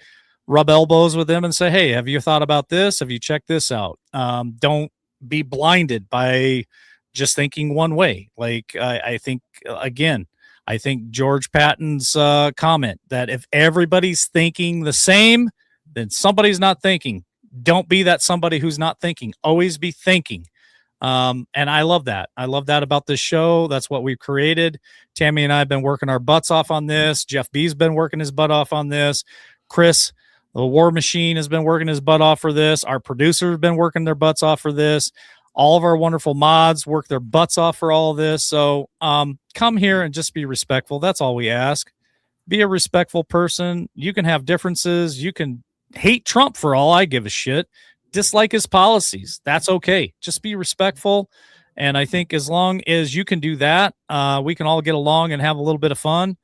rub elbows with them and say, hey, have you thought about this? Have you checked this out? Don't be blinded by just thinking one way. Like, I think, again, I think George Patton's comment that if everybody's thinking the same, then somebody's not thinking. Don't be that somebody who's not thinking. Always be thinking. And I love that. I love that about this show. That's what we've created. Tammy and I have been working our butts off on this. Jeff B's been working his butt off on this. Chris, the War Machine, has been working his butt off for this. Our producers have been working their butts off for this. All of our wonderful mods work their butts off for all of this. So come here and just be respectful. That's all we ask. Be a respectful person. You can have differences. You can hate Trump for all I give a shit. Dislike his policies. That's okay. Just be respectful. And I think as long as you can do that, we can all get along and have a little bit of fun,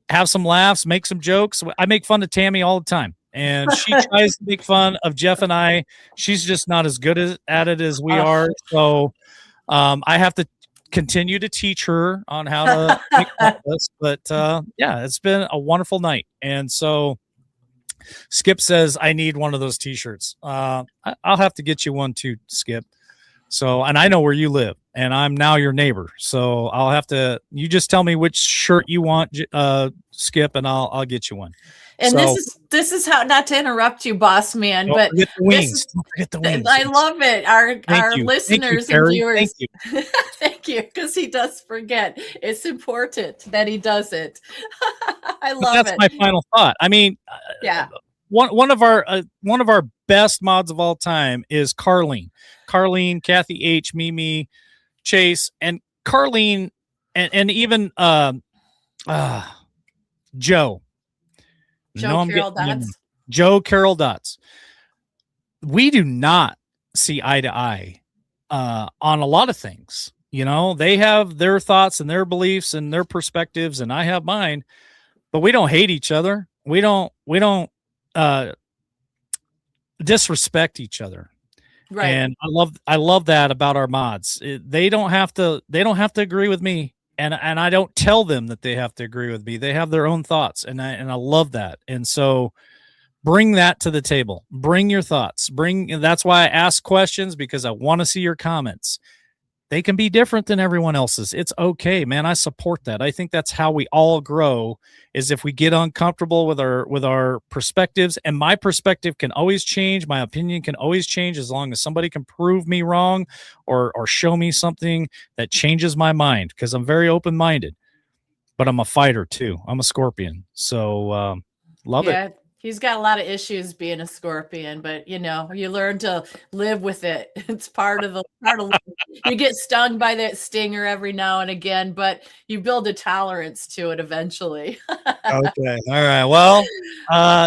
have some laughs, make some jokes. I make fun of Tammy all the time, and she tries to make fun of Jeff and I. She's just not as good at it as we are. So I have to continue to teach her on how to make fun of us. But yeah, it's been a wonderful night. And so Skip says, I need one of those t-shirts. I'll have to get you one too, Skip. So, and I know where you live, and I'm now your neighbor. So I'll have to, you just tell me which shirt you want, Skip, and I'll get you one. And so, this is how, not to interrupt you, boss man, but don't forget the wings. I love it. Our listeners and viewers. Thank you. Thank you, because he does forget. It's important that he does it. I love it. That's my final thought. I mean, yeah. One of our best mods of all time is Carlene, Kathy H, Mimi, Chase, and Carlene, and even Joe. Joe Carol Dotz. We do not see eye to eye on a lot of things. You know, they have their thoughts and their beliefs and their perspectives, and I have mine, but we don't hate each other. We don't disrespect each other. Right. And I love that about our mods. They don't have to agree with me, and I don't tell them that they have to agree with me. They have their own thoughts, and I love that. And so bring that to the table. Bring your thoughts. That's why I ask questions, because I want to see your comments. They can be different than everyone else's. It's okay, man. I support that. I think that's how we all grow, is if we get uncomfortable with our perspectives. And my perspective can always change. My opinion can always change, as long as somebody can prove me wrong or show me something that changes my mind, because I'm very open-minded. But I'm a fighter too. I'm a Scorpion. So love it. He's got a lot of issues being a Scorpion, but you learn to live with it. It's part of life. You get stung by that stinger every now and again, but you build a tolerance to it eventually. Okay. All right. Well,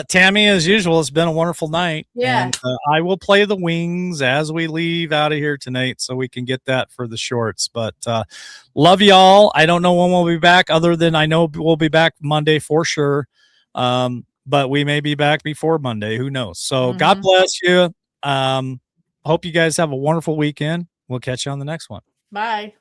Tammy, as usual, it's been a wonderful night. Yeah. And, I will play the wings as we leave out of here tonight, so we can get that for the shorts. But love y'all. I don't know when we'll be back, other than I know we'll be back Monday for sure. but we may be back before Monday. Who knows? So God Mhm. bless you. Hope you guys have a wonderful weekend. We'll catch you on the next one. Bye.